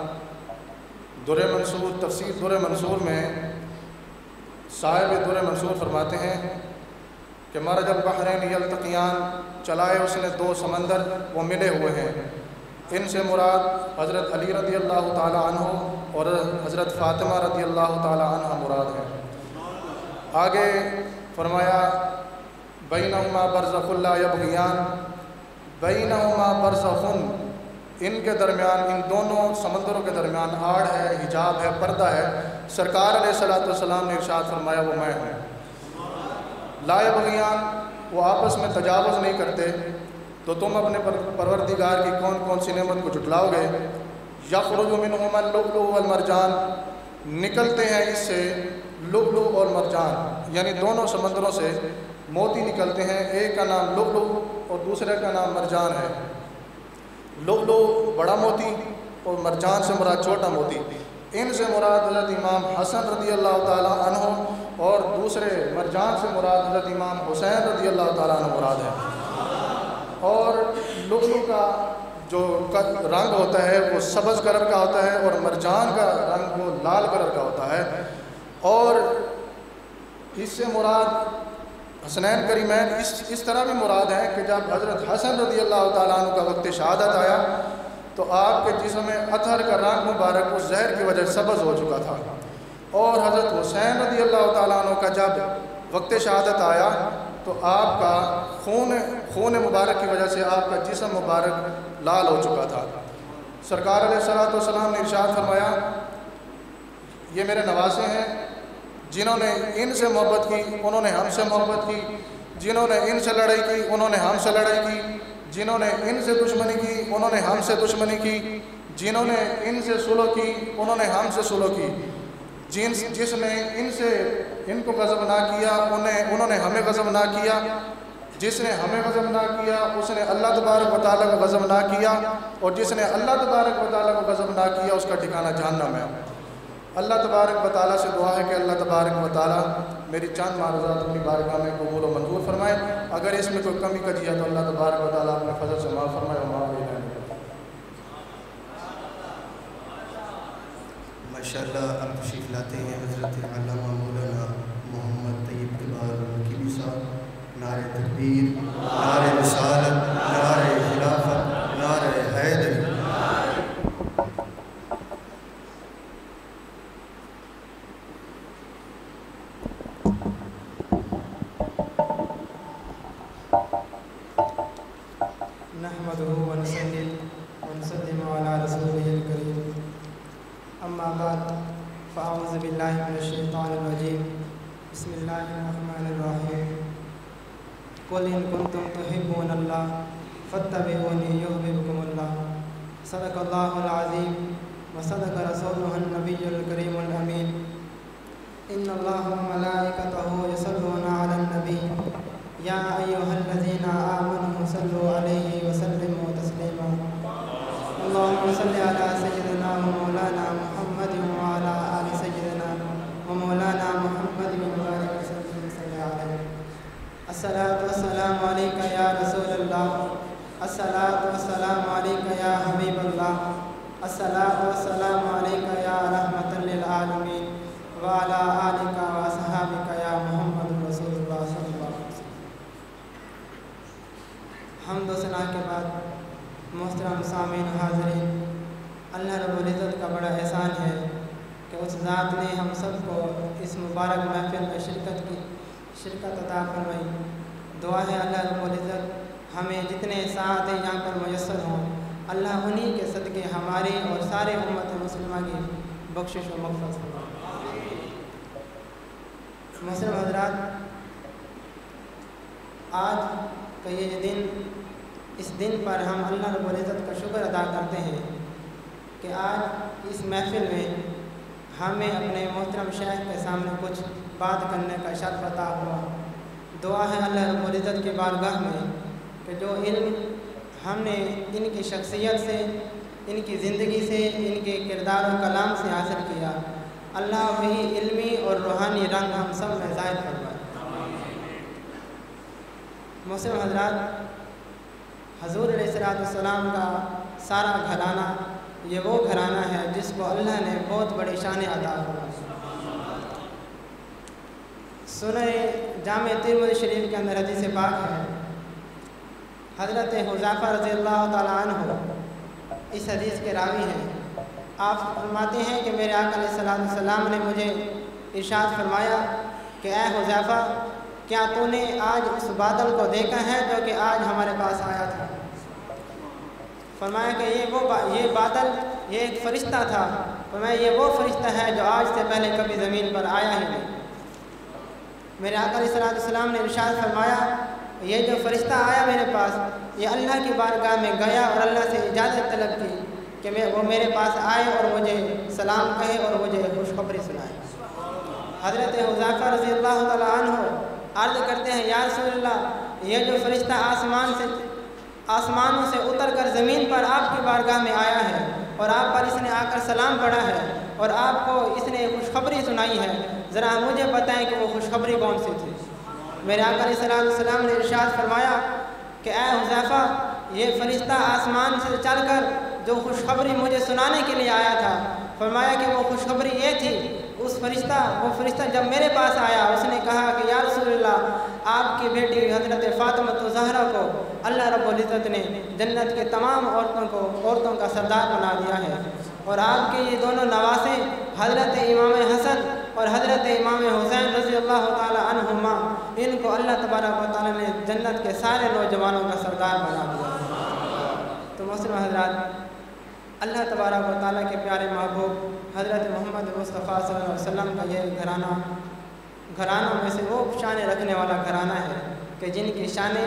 در منصور تفسیر در منصور میں صاحب در منصور فرماتے ہیں کہ مرج البحرین یلتقیان، چلائے اس نے دو سمندر وہ ملے ہوئے ہیں، ان سے مراد حضرت علی رضی اللہ تعالی عنہ اور حضرت فاطمہ رضی اللہ تعالی عنہ مراد ہیں۔ آگے فرمایا بینہما برزخ لا یبغیان، بینہما برزخ، ان کے درمیان، ان دونوں سمندروں کے درمیان آڑ ہے، حجاب ہے، پردہ ہے۔ سرکار علیہ السلام نے ارشاد فرمایا وہ میں ہوں۔ لا یبغیان، وہ آپس میں تجاوز نہیں کرتے، تو تم اپنے پروردگار کی کون کون سی نعمت کو جھٹلاؤ گے؟ یخرج منہما اللؤلؤ والمرجان، نکلتے ہیں اس سے لؤلؤ اور مرجان، یعنی دونوں سمندروں سے موتی نکلتے ہیں، ایک کا نام لؤلؤ اور دوسرے کا نام مرجان ہے۔ لؤلؤ بڑا موتی اور مرجان سے مراد چھوٹا موتی۔ ان سے مراد حضرت امام حسن رضی اللہ تعالیٰ عنہ اور دوسرے مرجان سے مراد حضرت امام حسین رضی اللہ تعالیٰ عنہ مراد ہے۔ اور لؤلؤ کا جو رنگ ہوتا ہے وہ سبز کلر کا ہوتا ہے اور مرجان کا رنگ وہ لال کلر کا ہوتا ہے۔ اور اس سے مراد حسنین کریمین اس طرح بھی مراد ہے کہ جب حضرت حسن رضی اللہ تعالیٰ عنہ کا وقت شہادت آیا تو آپ کے جسم میں اطہر کا رنگ مبارک اس زہر کی وجہ سے سبز ہو چکا تھا، اور حضرت حسین رضی اللہ تعالیٰ عنہ کا جب وقت شہادت آیا تو آپ کا خون مبارک کی وجہ سے آپ کا جسم مبارک لال ہو چکا تھا۔ سرکار علیہ السلام نے ارشاد فرمایا یہ میرے نواسے ہیں، جنہوں نے ان سے محبت کی انہوں نے ہم سے محبت کی، جنہوں نے ان سے لڑائی کی انہوں نے ہم سے لڑائی کی، جنہوں نے ان سے دشمنی کی انہوں نے ہم سے دشمنی کی، جنہوں نے ان سے صلح کی انہوں نے ہم سے صلح کی، جس نے ان کو غضب نہ کیا انہوں نے ہمیں غضب نہ کیا، جس نے ہمیں غضب نہ کیا اس نے اللہ تبارک و تعالیٰ کو غضب نہ کیا، اور جس نے اللہ تبارک و تعالیٰ کو غضب نہ کیا اس کا ٹھکانہ جہنم ہے۔ اللہ تبارک و تعالیٰ سے دعا ہے کہ اللہ تبارک و تعالیٰ میری چند معروضات اپنی بارگاہ میں قبول و منظور فرمائے، اگر اس میں کوئی کمی کجی ہے تو اللہ تبارک و تعالیٰ اپنے فضل سے معاف فرمائے اور معاف کرے۔ ماشاءاللہ اب تشریف لاتے ہیں حضرت علامہ مولانا محمد طیب اقبال نقیبی صاحب۔ نعرہ تکبیر، نعرہ رسالت، نعرہ خلافت، نعرہ حیدری۔ الشیطان الرجیم بسم اللہ الرحمن الرحیم قل ان کنتم تحبون اللہ فاتبعونی یحببکم اللہ صدق اللہ العظیم وصدق رسولہ النبی الکریم الامین ان اللہ وملائکتہ یصلون علی النبی یا ایہا الذین آمنوا صلوا علیہ وسلموا تسلیما اللهم صل على سيدنا ومولانا محمد وعلى آل سيدنا ومولانا محمد وبارك وسلم عليه الصلاة والسلام عليك يا رسول الله الصلاة والسلام عليك يا حبيب الله الصلاة والسلام عليك يا رحمة للعالمين وعلى آلك وأصحابك يا محمد رسول الله صلى الله عليه وسلم. حمد و ثنا کے بعد محترم سامعین حاضرین، اللہ رب العزت کا بڑا احسان ہے کہ اس ذات نے ہم سب کو اس مبارک محفل میں شرکت عطا فرمائی. دعا ہے اللہ رب العزت ہمیں جتنے ساعتیں یہاں پر میسر ہوں، اللہ انہی کے صدقے ہماری اور سارے امت مسلمہ کی بخشش و مغفرت فرمائے. محترم حضرات، آج کا یہ دن، اس دن پر ہم اللہ رب العزت کا شکر ادا کرتے ہیں کہ آج اس محفل میں ہمیں اپنے محترم شیخ کے سامنے کچھ بات کرنے کا شرف عطا ہوا. دعا ہے اللہ رب العزت کی بارگاہ میں کہ جو علم ہم نے ان کی شخصیت سے، ان کی زندگی سے، ان کے کردار و کلام سے حاصل کیا، اللہ وہی علمی اور روحانی رنگ ہم سب میں ظاہر فرمائے. محترم حضرات، حضور علیہ السلام کا سارا گھرانہ یہ وہ گھرانہ ہے جس کو اللہ نے بہت بڑی شان عطا فرمائی. سنہ جامع ترمذی شریف کے اندر حدیث پاک ہے، حضرت حذیفہ رضی اللہ تعالیٰ عنہ اس حدیث کے راوی ہیں. آپ فرماتے ہیں کہ میرے آقا علیہ السلام نے مجھے ارشاد فرمایا کہ اے حذیفہ، کیا تو نے آج اس بادل کو دیکھا ہے جو کہ آج ہمارے پاس آیا تھا؟ فرمایا کہ یہ بادل یہ ایک فرشتہ تھا. فرمایا یہ وہ فرشتہ ہے جو آج سے پہلے کبھی زمین پر آیا ہی نہیں. میرے آقا علیہ السلام نے ارشاد فرمایا یہ جو فرشتہ آیا میرے پاس، یہ اللہ کی بارگاہ میں گیا اور اللہ سے اجازت طلب کی کہ وہ میرے پاس آئے اور مجھے سلام کہے اور مجھے خوشخبری سنائے. حضرت حذیفہ رضی اللہ تعالیٰ عنہ عرض کرتے ہیں یا رسول اللہ، یہ جو فرشتہ آسمانوں سے اتر کر زمین پر آپ کی بارگاہ میں آیا ہے اور آپ پر اس نے آ کر سلام پڑھا ہے اور آپ کو اس نے خوشخبری سنائی ہے، ذرا مجھے بتائیں کہ وہ خوشخبری کون سی تھی؟ میرے آقا علیہ السلام نے ارشاد فرمایا کہ اے حذیفہ، یہ فرشتہ آسمان سے چل کر جو خوشخبری مجھے سنانے کے لیے آیا تھا، فرمایا کہ وہ خوشخبری یہ تھی، وہ فرشتہ جب میرے پاس آیا اس نے کہا کہ یا رسول اللہ، آپ کی بیٹی حضرت فاطمہ الزہرا کو اللہ رب العزت نے جنت کے تمام عورتوں کا سردار بنا دیا ہے، اور آپ کے یہ دونوں نواسے حضرت امام حسن اور حضرت امام حسین رضی اللہ تعالی عنہما، ان کو اللہ تبارک و تعالی نے جنت کے سارے نوجوانوں کا سردار بنا دیا. تو محترم حضرات، اللہ تبارک و تعالیٰ کے پیارے محبوب حضرت محمد مصطفیٰ صلی اللہ علیہ وسلم کا یہ گھرانوں میں سے وہ شانیں رکھنے والا گھرانہ ہے کہ جن کی شانیں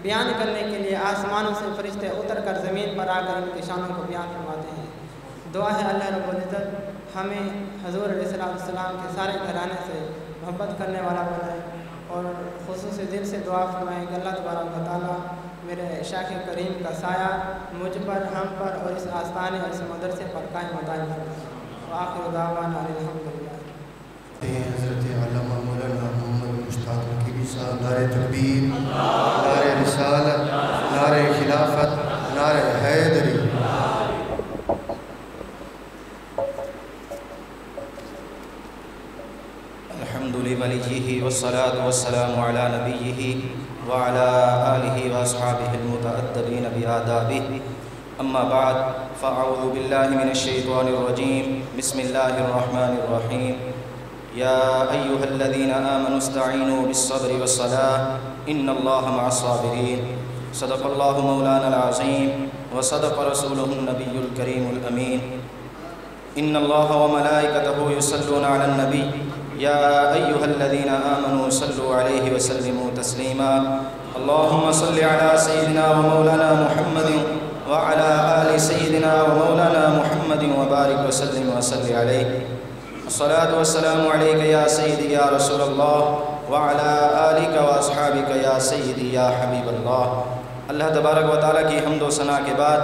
بیان کرنے کے لیے آسمانوں سے فرشتے اتر کر زمین پر آ کر ان کی شانوں کو بیان فرماتے ہیں. دعا ہے اللہ رب العزت ہمیں حضور علیہ السلام کے سارے گھرانے سے محبت کرنے والا بنائے، اور خصوصی دل سے دعا فرمائیں کہ اللہ تبارک و تعالیٰ میرے شیخ کریم کا سایہ مجھ پر، ہم پر اور اس آستانے اور اس مدرسے پر قائم و دائم فرمائے. وآخر دعوانا الحمدللہ. حضرت علامہ مولانا محمد مشتاق کی صاحب، نعرہ تکبیر، نعرہ رسالت، نعرہ خلافت، نعرہ حیدری. الحمد لولیہ والصلاة والسلام علی نبیہ وعلى آلہ واصحابہ المتأدبین بآدابہ. اما بعد فاعوذ باللہ من الشیطان الرجیم. بسم اللہ الرحمن الرحیم. یا ایہا الذین آمنوا استعینوا بالصبر والصلاة ان اللہ مع الصابرین. صدق اللہ مولانا العظیم وصدق رسولہ النبی الکریم الامین. ان اللہ وملائکتہ یصلون علی النبی يا أيها الذين آمنوا صلوا عليه وسلموا تسليما اللهم صل على سيدنا ومولانا محمد وعلى آل سيدنا ومولانا محمد وبارك وسلم وصل عليه الصلاة والسلام عليك يا سيدي يا رسول الله وعلى آلك وأصحابك يا سيدي يا حبيب الله. اللہ تبارک و تعالیٰ کی حمد و ثنا کے بعد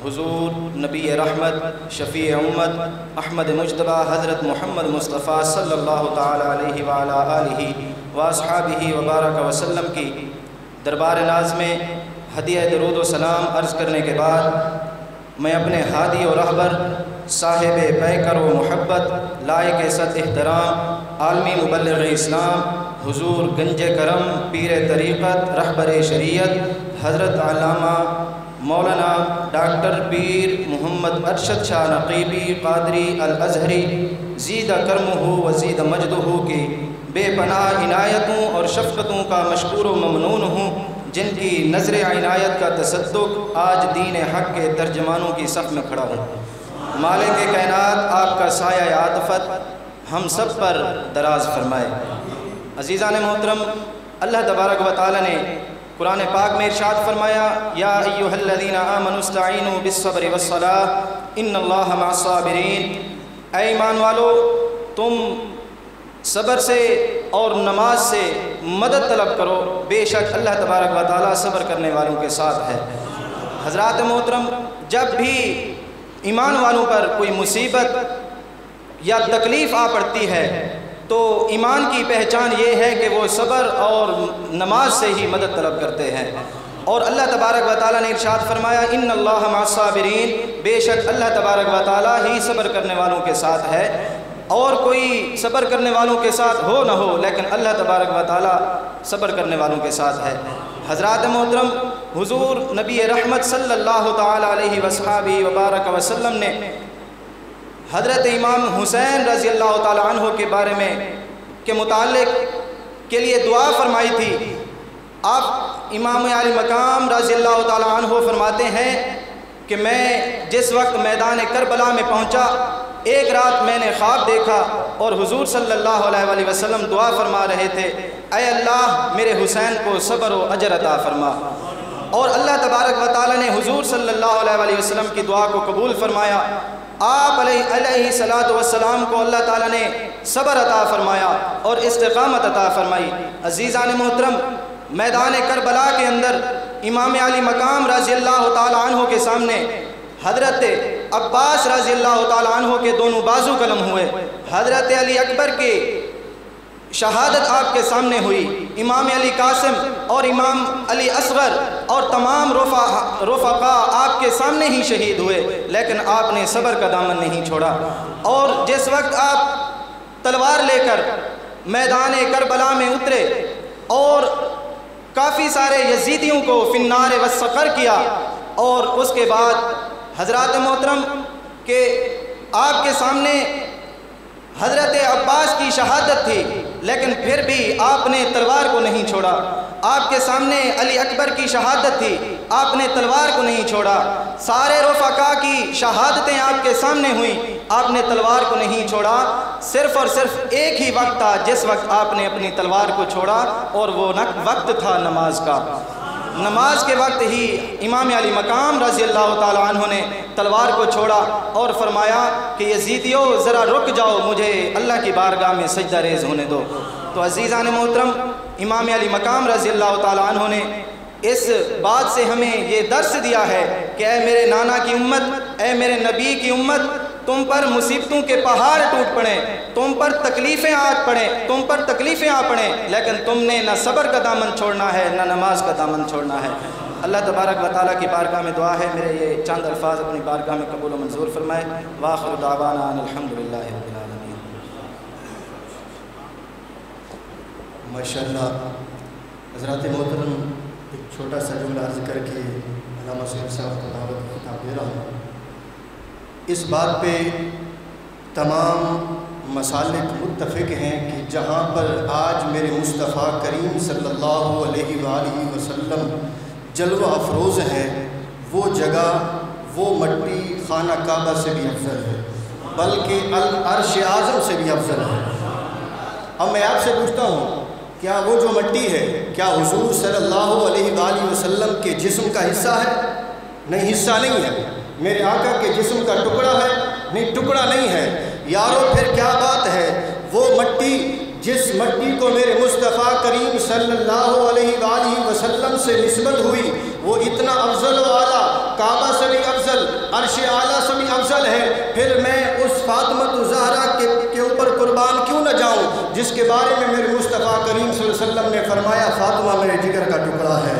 حضور نبی رحمت شفیع امت احمد مجتبیٰ حضرت محمد مصطفیٰ صلی اللہ تعالیٰ علیہ وعلیٰ آلہ واصحابہ وبارک وسلم کی دربار ناز میں ہدیہ درود و سلام عرض کرنے کے بعد میں اپنے ہادی و رہبر صاحب پیکر و محبت لائق صد احترام عالمی مبلغ اسلام حضور گنج کرم پیر طریقت رہبر شریعت حضرت علامہ مولانا ڈاکٹر پیر محمد ارشد شاہ نقیبی قادری الازہری زید کرمہ و زید مجدہ کی بے پناہ عنایتوں اور شفقتوں کا مشکور و ممنون ہوں، جن کی نظر عنایت کا تصدق آج دین حق کے ترجمانوں کی صف میں کھڑا ہوں۔ مالک کائنات آپ کا سایہ عاطفت ہم سب پر دراز فرمائے۔ عزیزان محترم، اللہ تبارک و تعالی نے قرآن پاک میں ارشاد فرمایا یا ایھا الذین آمنوا استعینوا بالصبر والصلاۃ ان اللہ مع الصابرین، اے ایمان والو تم صبر سے اور نماز سے مدد طلب کرو، بے شک اللہ تبارک و تعالیٰ صبر کرنے والوں کے ساتھ ہے۔ حضرات محترم، جب بھی ایمان والوں پر کوئی مصیبت یا تکلیف آ پڑتی ہے تو ایمان کی پہچان یہ ہے کہ وہ صبر اور نماز سے ہی مدد طلب کرتے ہیں، اور اللہ تبارک و تعالیٰ نے ارشاد فرمایا ان اللہ مع الصابرین، بے شک اللہ تبارک و تعالیٰ ہی صبر کرنے والوں کے ساتھ ہے، اور کوئی صبر کرنے والوں کے ساتھ ہو نہ ہو لیکن اللہ تبارک و تعالیٰ صبر کرنے والوں کے ساتھ ہے۔ حضرات محترم، حضور نبی رحمت صلی اللہ تعالیٰ علیہ وصحابہ وبارک وسلم نے حضرت امام حسین رضی اللہ تعالیٰ عنہ کے بارے میں کے متعلق کے لیے دعا فرمائی تھی۔ آپ امام علی مقام رضی اللہ تعالیٰ عنہ فرماتے ہیں کہ میں جس وقت میدان کربلا میں پہنچا، ایک رات میں نے خواب دیکھا اور حضور صلی اللہ علیہ وسلم دعا فرما رہے تھے اے اللہ میرے حسین کو صبر و اجر عطا فرما، اور اللہ تبارک و تعالیٰ نے حضور صلی اللہ علیہ وسلم کی دعا کو قبول فرمایا۔ آپ علیہ الصلاۃ والسلام کو اللہ تعالیٰ نے صبر عطا فرمایا اور استقامت عطا فرمائی۔ عزیزان محترم، میدان کربلا کے اندر امام علی مقام رضی اللہ تعالیٰ عنہ کے سامنے حضرت عباس رضی اللہ تعالیٰ عنہ کے دونوں بازو قلم ہوئے، حضرت علی اکبر کی شہادت آپ کے سامنے ہوئی، امام علی قاسم اور امام علی اصغر اور تمام رفقا آپ کے سامنے ہی شہید ہوئے، لیکن آپ نے صبر کا دامن نہیں چھوڑا، اور جس وقت آپ تلوار لے کر میدان کربلا میں اترے اور کافی سارے یزیدیوں کو فی النار والسقر کیا، اور اس کے بعد حضرات محترم کہ آپ کے سامنے حضرت عباس کی شہادت تھی لیکن پھر بھی آپ نے تلوار کو نہیں چھوڑا، آپ کے سامنے علی اکبر کی شہادت تھی، آپ نے تلوار کو نہیں چھوڑا، سارے رفقا کی شہادتیں آپ کے سامنے ہوئیں، آپ نے تلوار کو نہیں چھوڑا، صرف اور صرف ایک ہی وقت تھا جس وقت آپ نے اپنی تلوار کو چھوڑا، اور وہ وقت تھا نماز کا۔ نماز کے وقت ہی امام علی مقام رضی اللہ تعالیٰ عنہ نے تلوار کو چھوڑا اور فرمایا کہ یزیدیو ذرا رک جاؤ، مجھے اللہ کی بارگاہ میں سجدہ ریز ہونے دو۔ تو عزیزان محترم، امام علی مقام رضی اللہ تعالیٰ عنہ نے اس بات سے ہمیں یہ درس دیا ہے کہ اے میرے نانا کی امت، اے میرے نبی کی امت، تم پر مصیبتوں کے پہاڑ ٹوٹ پڑیں، تم پر تکلیفیں آ پڑیں، لیکن تم نے نہ صبر کا دامن چھوڑنا ہے نہ نماز کا دامن چھوڑنا ہے۔ اللہ تبارک و تعالیٰ کی بارگاہ میں دعا ہے میرے یہ چند الفاظ اپنی بارگاہ میں قبول و منظور فرمائے۔ وآخر دعوانا ان الحمدللہ رب العالمین۔ ماشاءاللہ حضرات محترم، ایک چھوٹا سا جملہ عرض کر کے علامہ سید صاحب کو دعوت خطاب دے رہا ہوں۔ اس بات پہ تمام مسالک متفق ہیں کہ جہاں پر آج میرے مصطفیٰ کریم صلی اللہ علیہ وآلہ وسلم جلوہ افروز ہے، وہ جگہ، وہ مٹی خانہ کعبہ سے بھی افضل ہے، بلکہ عرش اعظم سے بھی افضل ہے۔ اب میں آپ سے پوچھتا ہوں، کیا وہ جو مٹی ہے کیا حضور صلی اللہ علیہ وآلہ وسلم کے جسم کا حصہ ہے؟ نہیں، حصہ نہیں ہے۔ میرے آقا کے جسم کا ٹکڑا ہے؟ نہیں، ٹکڑا نہیں ہے۔ یارو پھر کیا بات ہے، وہ مٹی جس مٹی کو میرے مصطفیٰ کریم صلی اللہ علیہ وآلہ وسلم سے نسبت ہوئی وہ اتنا افضل و اعلیٰ، کعبہ سے بھی افضل، عرش اعلیٰ سے بھی افضل ہے، پھر میں اس فاطمہ الزہرا کے اوپر قربان کیوں نہ جاؤں جس کے بارے میں میرے مصطفیٰ کریم صلی اللہ علیہ وسلم نے فرمایا فاطمہ میرے جگر کا ٹکڑا ہے،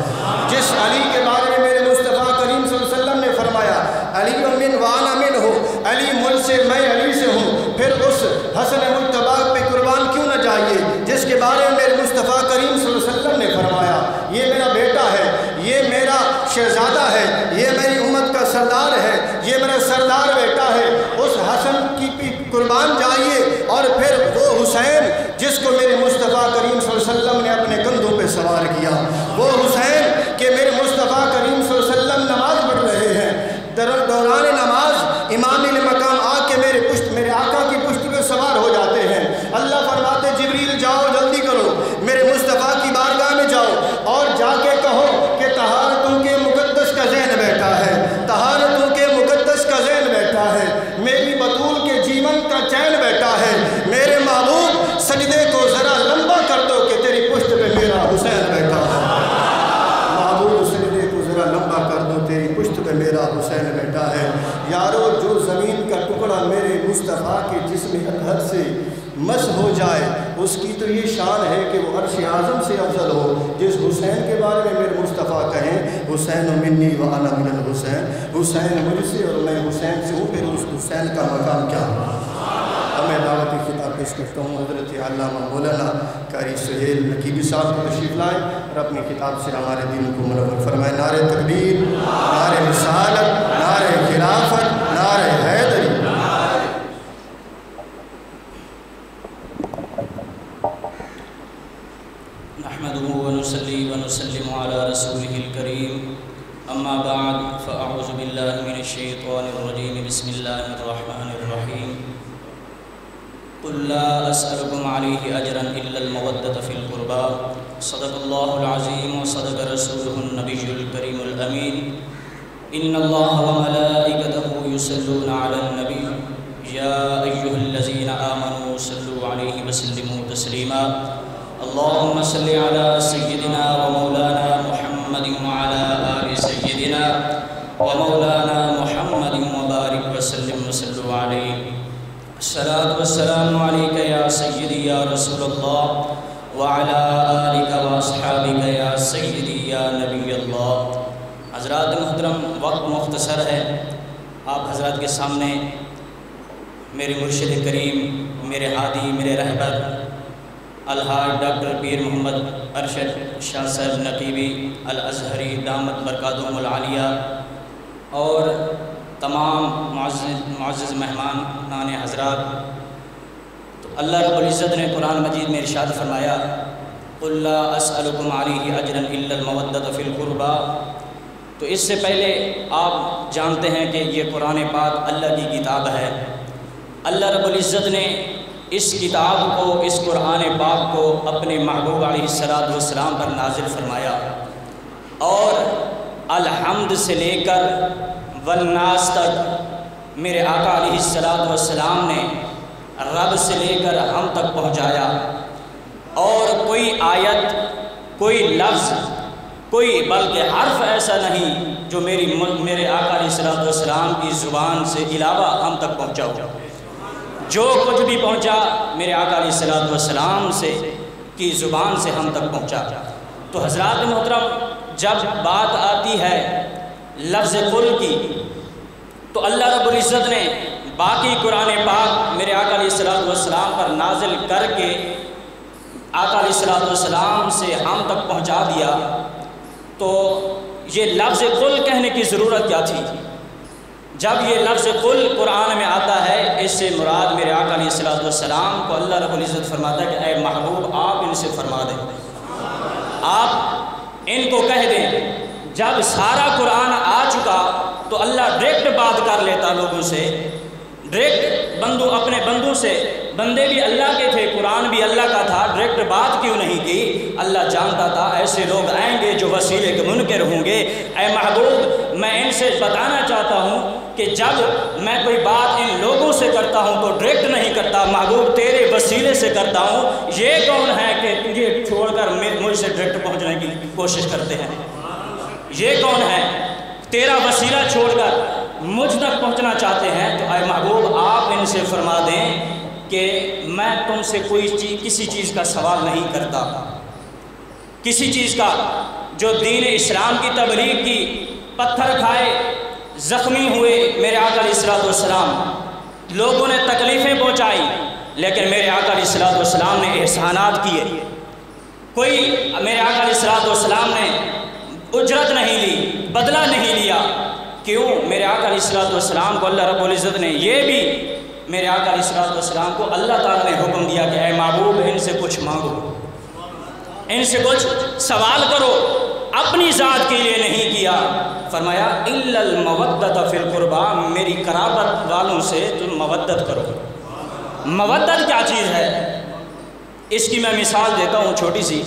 جس علی کے بارے میں میرے مصطفیٰ کریم صلی اللہ علیہ وسلم نے فرمایا علی من وانا من ہو، علی مجھ سے میں علی سے ہوں، پھر اس حسن مجتبی پہ قربان کیوں نہ جائیے جس کے بارے میں میرے مصطفیٰ کریم صلی اللہ علیہ وسلم نے فرمایا یہ میرا بیٹا ہے، یہ میرا شہزادہ ہے، یہ میری امت کا سردار ہے، یہ میرا سردار بیٹا ہے، اس حسن کی قربان جائیے۔ اور پھر وہ حسین جس کو میرے مصطفیٰ کریم صلی اللہ علیہ وسلم نے اپنے کندھوں پہ سوار کیا، وہ حسین کہ میرے مصطفیٰ کریم صلی اللہ علیہ وسلم نماز پڑھ رہے ہیں، دوران نماز امام مقام آ کے میرے آقا کی پشت پہ سوار ہو جاتے ہیں۔ اللہ فرماتے جبریل جاؤ جلدی کرو، میرے مصطفیٰ کی بارگاہ میں جاؤ اور جا کے کہو کہ طہارتوں کے مقدس کا ذہن بیٹھا ہے، طہارتوں کے مقدس کا ذہن بیٹھا ہے، میری بطول کے جیون کا چین بیٹھا ہے، میرے محبوب سجدے کو ذرا لمبا کر دو کہ تیری پشت پہ میرا حسین بیٹھا ہے، محبوب سجدے کو ذرا لمبا کر دو تیری پشت پہ میرا حسین بیٹھا ہے۔ یارو جو زمین کا ٹکڑا میرے مصطفیٰ کے جسم اطہر سے مس ہو جائے اس کی تو یہ شان ہے کہ وہ عرش اعظم سے افضل ہو۔ جس حسین کے بارے میں میرے مصطفیٰ کہیں حسین منی و انا من الحسین، حسین مجھ سے اور میں حسین سے ہوں، پھر اس حسین کا مقام کیا ہو؟ اب میں دعوتی خطاب پیش کرتا ہوں حضرت علامہ مولانا قاری سہیل نقیبی صاحب کو تشریف لائیں اور اپنی کتاب سے ہمارے دین کو منور فرمائیں۔ نعرہ تکبیر، نعرہ رسالت، نعرہ خلافت، نعرہ حیدری۔ نحمده ونصلي ونسلم على رسوله الكريم، أما بعد فأعوذ بالله من الشيطان الرجيم، بسم الله الرحمن الرحيم، قل لا أسألكم عليه أجرا إلا المودة في القربى، صدق الله العظيم وصدق رسوله النبي الكريم الأمين، إن الله وملائكته يصلون على النبي يا أيها الذين آمنوا صلوا عليه وسلموا تسليما، اللهم صل على سيدنا ومولانا محمد وعلى آل سيدنا ومولانا محمد وبارك وسلم وصلوا عليه، الصلاة والسلام عليك يا سيدي يا رسول الله وعلى آلك وأصحابك يا سيدي يا نبي الله۔ حضرات محترم، وقت مختصر ہے، آپ حضرات کے سامنے میرے مرشد کریم، میرے ہادی، میرے رہبر الحاج ڈاکٹر پیر محمد ارشد شاہ صاحب نقیبی الازہری دامت برکاتہم العالیہ اور تمام معزز مہمان حضرات، تو اللہ رب العزت نے قرآن مجید میں ارشاد فرمایا قل لا اسألکم علیہ اجرا الا المودۃ فی القربى۔ تو اس سے پہلے آپ جانتے ہیں کہ یہ قرآن پاک اللہ کی کتاب ہے، اللہ رب العزت نے اس کتاب کو، اس قرآن پاک کو اپنے محبوب علیہ السلام پر نازل فرمایا، اور الحمد سے لے کر والناس تک میرے آقا علیہ السلام نے رب سے لے کر ہم تک پہنچایا، اور کوئی آیت، کوئی لفظ، کوئی بلکہ حرف ایسا نہیں جو میرے آقا علیہ السلام کی زبان سے علاوہ ہم تک پہنچا ہو۔ جو کچھ بھی پہنچا میرے آقا علیہ السلام سے کی زبان سے ہم تک پہنچا۔ تو حضرات محترم، جب بات آتی ہے لفظ قل کی تو اللہ رب العزت نے باقی قرآن پاک میرے آقا علیہ السلام پر نازل کر کے آقا علیہ السلام سے ہم تک پہنچا دیا، تو یہ لفظ قل کہنے کی ضرورت کیا تھی؟ جب یہ لفظ قل قرآن میں آتا ہے، اس سے مراد میرے آقا علیہ السلام کو اللہ رب العزت فرماتا ہے کہ اے محبوب آپ ان سے فرما دیں، آپ ان کو کہہ دیں۔ جب سارا قرآن آ چکا تو اللہ ڈائریکٹ بات کر لیتا لوگوں سے، ڈائریکٹ اپنے بندوں سے بندے بھی اللہ کے تھے، قرآن بھی اللہ کا تھا، ڈائریکٹ بات کیوں نہیں کی؟ اللہ جانتا تھا ایسے لوگ آئیں گے جو وسیلے کے منکر ہوں گے۔ اے محبوب، میں ان سے بتانا چاہتا ہوں کہ جب میں کوئی بات ان لوگوں سے کرتا ہوں تو ڈائریکٹ نہیں کرتا، محبوب تیرے وسیلے سے کرتا ہوں۔ یہ کون ہے کہ تجھے چھوڑ کر مجھ سے ڈائریکٹ پہنچنے کی کوشش کرتے ہیں؟ یہ کون ہے تیرا وسیلہ چھوڑ کر مجھ تک پہنچنا چاہتے ہیں؟ تو اے محبوب آپ ان سے فرما دیں کہ میں تم سے کسی چیز کا سوال نہیں کرتا، کسی چیز کا جو دین اسلام کی تبلیغ کی، پتھر کھائے، زخمی ہوئے میرے آقا علیہ السلام، لوگوں نے تکلیفیں پہنچائی، لیکن میرے آقا علیہ السلام نے احسانات کیے۔ کوئی میرے آقا علیہ السلام نے اجرت نہیں لی، بدلہ نہیں لیا۔ کیوں؟ میرے آقا علیہ السلام کو اللہ رب العزت نے یہ بھی میرے آقا علیہ السلام کو اللہ تعالیٰ نے حکم دیا کہ اے محبوب ان سے کچھ مانگو، ان سے کچھ سوال کرو، اپنی ذات کے لیے نہیں کیا۔ فرمایا الا المودۃ فی القربى، میری قرابت والوں سے تم مودت کرو۔ مودت کیا چیز ہے؟ اس کی میں مثال دیتا ہوں چھوٹی سی۔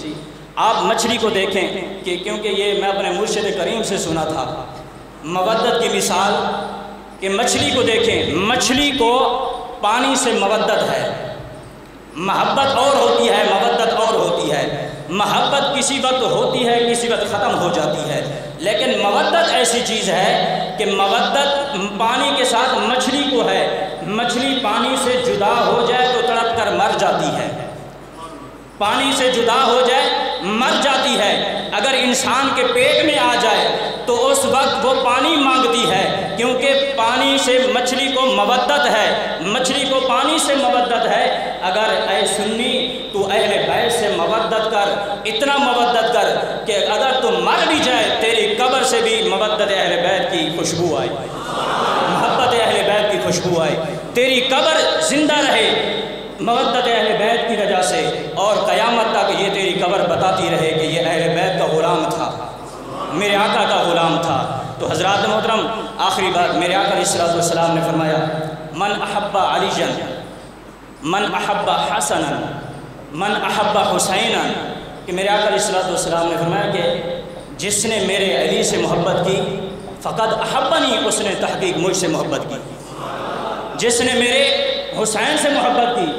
آپ مچھلی کو دیکھیں کہ کیونکہ یہ میں اپنے مرشد کریم سے سنا تھا، مودت کی مثال کہ مچھلی کو دیکھیں، مچھلی کو پانی سے مودت ہے، محبت اور ہوتی ہے، مودت اور ہوتی ہے۔ محبت کسی وقت ہوتی ہے، کسی وقت ختم ہو جاتی ہے، لیکن مودت ایسی چیز ہے کہ مودت پانی کے ساتھ مچھلی کو ہے۔ مچھلی پانی سے جدا ہو جائے تو تڑپ کر مر جاتی ہے، پانی سے جدا ہو جائے مر جاتی ہے۔ اگر انسان کے پیٹ میں آ جائے تو اس وقت وہ پانی مانگتی ہے، کیونکہ پانی سے مچھلی کو مودت ہے، مچھلی کو پانی سے مودت ہے۔ اگر اے سنی تو اہل بیت سے مودت کر، اتنا مودت کر کہ اگر تو مر بھی جائے تیری قبر سے بھی مودت اہل بیت کی خوشبو آئے، محبت اہل بیت کی خوشبو آئے، تیری قبر زندہ رہے مودت اہل بیت کی وجہ سے، اور قیامت تک یہ تیری قبر بتاتی رہے کہ یہ اہل بیت کا غلام تھا، میرے آقا کا غلام تھا۔ تو حضرات محترم، آخری بات میرے آقا علیہ السلام نے فرمایا من احب علیًا، من احب حسنا، من احب حسینا، کہ میرے آقا علیہ السلام نے فرمایا کہ جس نے میرے علی سے محبت کی فقد احبنی، اس نے تحقیق مجھ سے محبت کی۔ جس نے میرے حسین سے محبت کی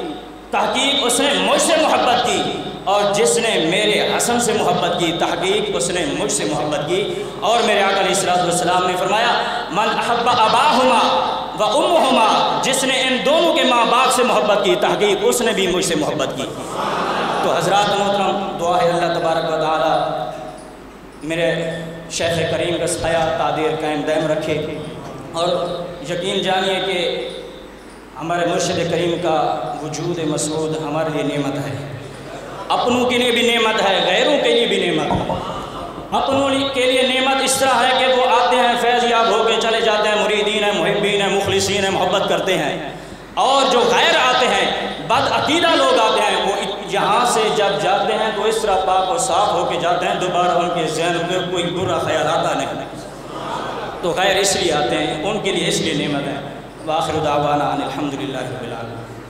تحقیق اس نے مجھ سے محبت کی، اور جس نے میرے حسن سے محبت کی تحقیق اس نے مجھ سے محبت کی۔ اور میرے آقا علیہ السلام نے فرمایا من احب اباہما و امہما، جس نے ان دونوں کے ماں باپ سے محبت کی تحقیق اس نے بھی مجھ سے محبت کی۔ تو حضرات محترم، دعا ہے اللہ تبارک و تعالی میرے شیخ کریم کا سایہ تعدیر قائم دائم رکھے، اور یقین جانیے کہ ہمارے مرشد کریم کا وجود مسعود ہمارے لیے نعمت ہے، اپنوں کے لیے بھی نعمت ہے، غیروں کے لیے بھی نعمت ہے۔ اپنوں کے لیے نعمت اس طرح ہے کہ وہ آتے ہیں فیض یاب ہو کے چلے جاتے ہیں، مریدین ہیں، محبین ہیں، مخلصین ہیں، محبت کرتے ہیں، اور جو غیر آتے ہیں، بد عقیدہ لوگ آتے ہیں، وہ یہاں سے جب جاتے ہیں تو اس طرح پاک و صاف ہو کے جاتے ہیں، دوبارہ ان کے ذہن میں کوئی برا خیال آتا نہیں۔ تو غیر اس لیے آتے ہیں، ان کے لیے اس لیے نعمت ہے۔ وآخر دعوانا ان الحمدللہ رب العالمین۔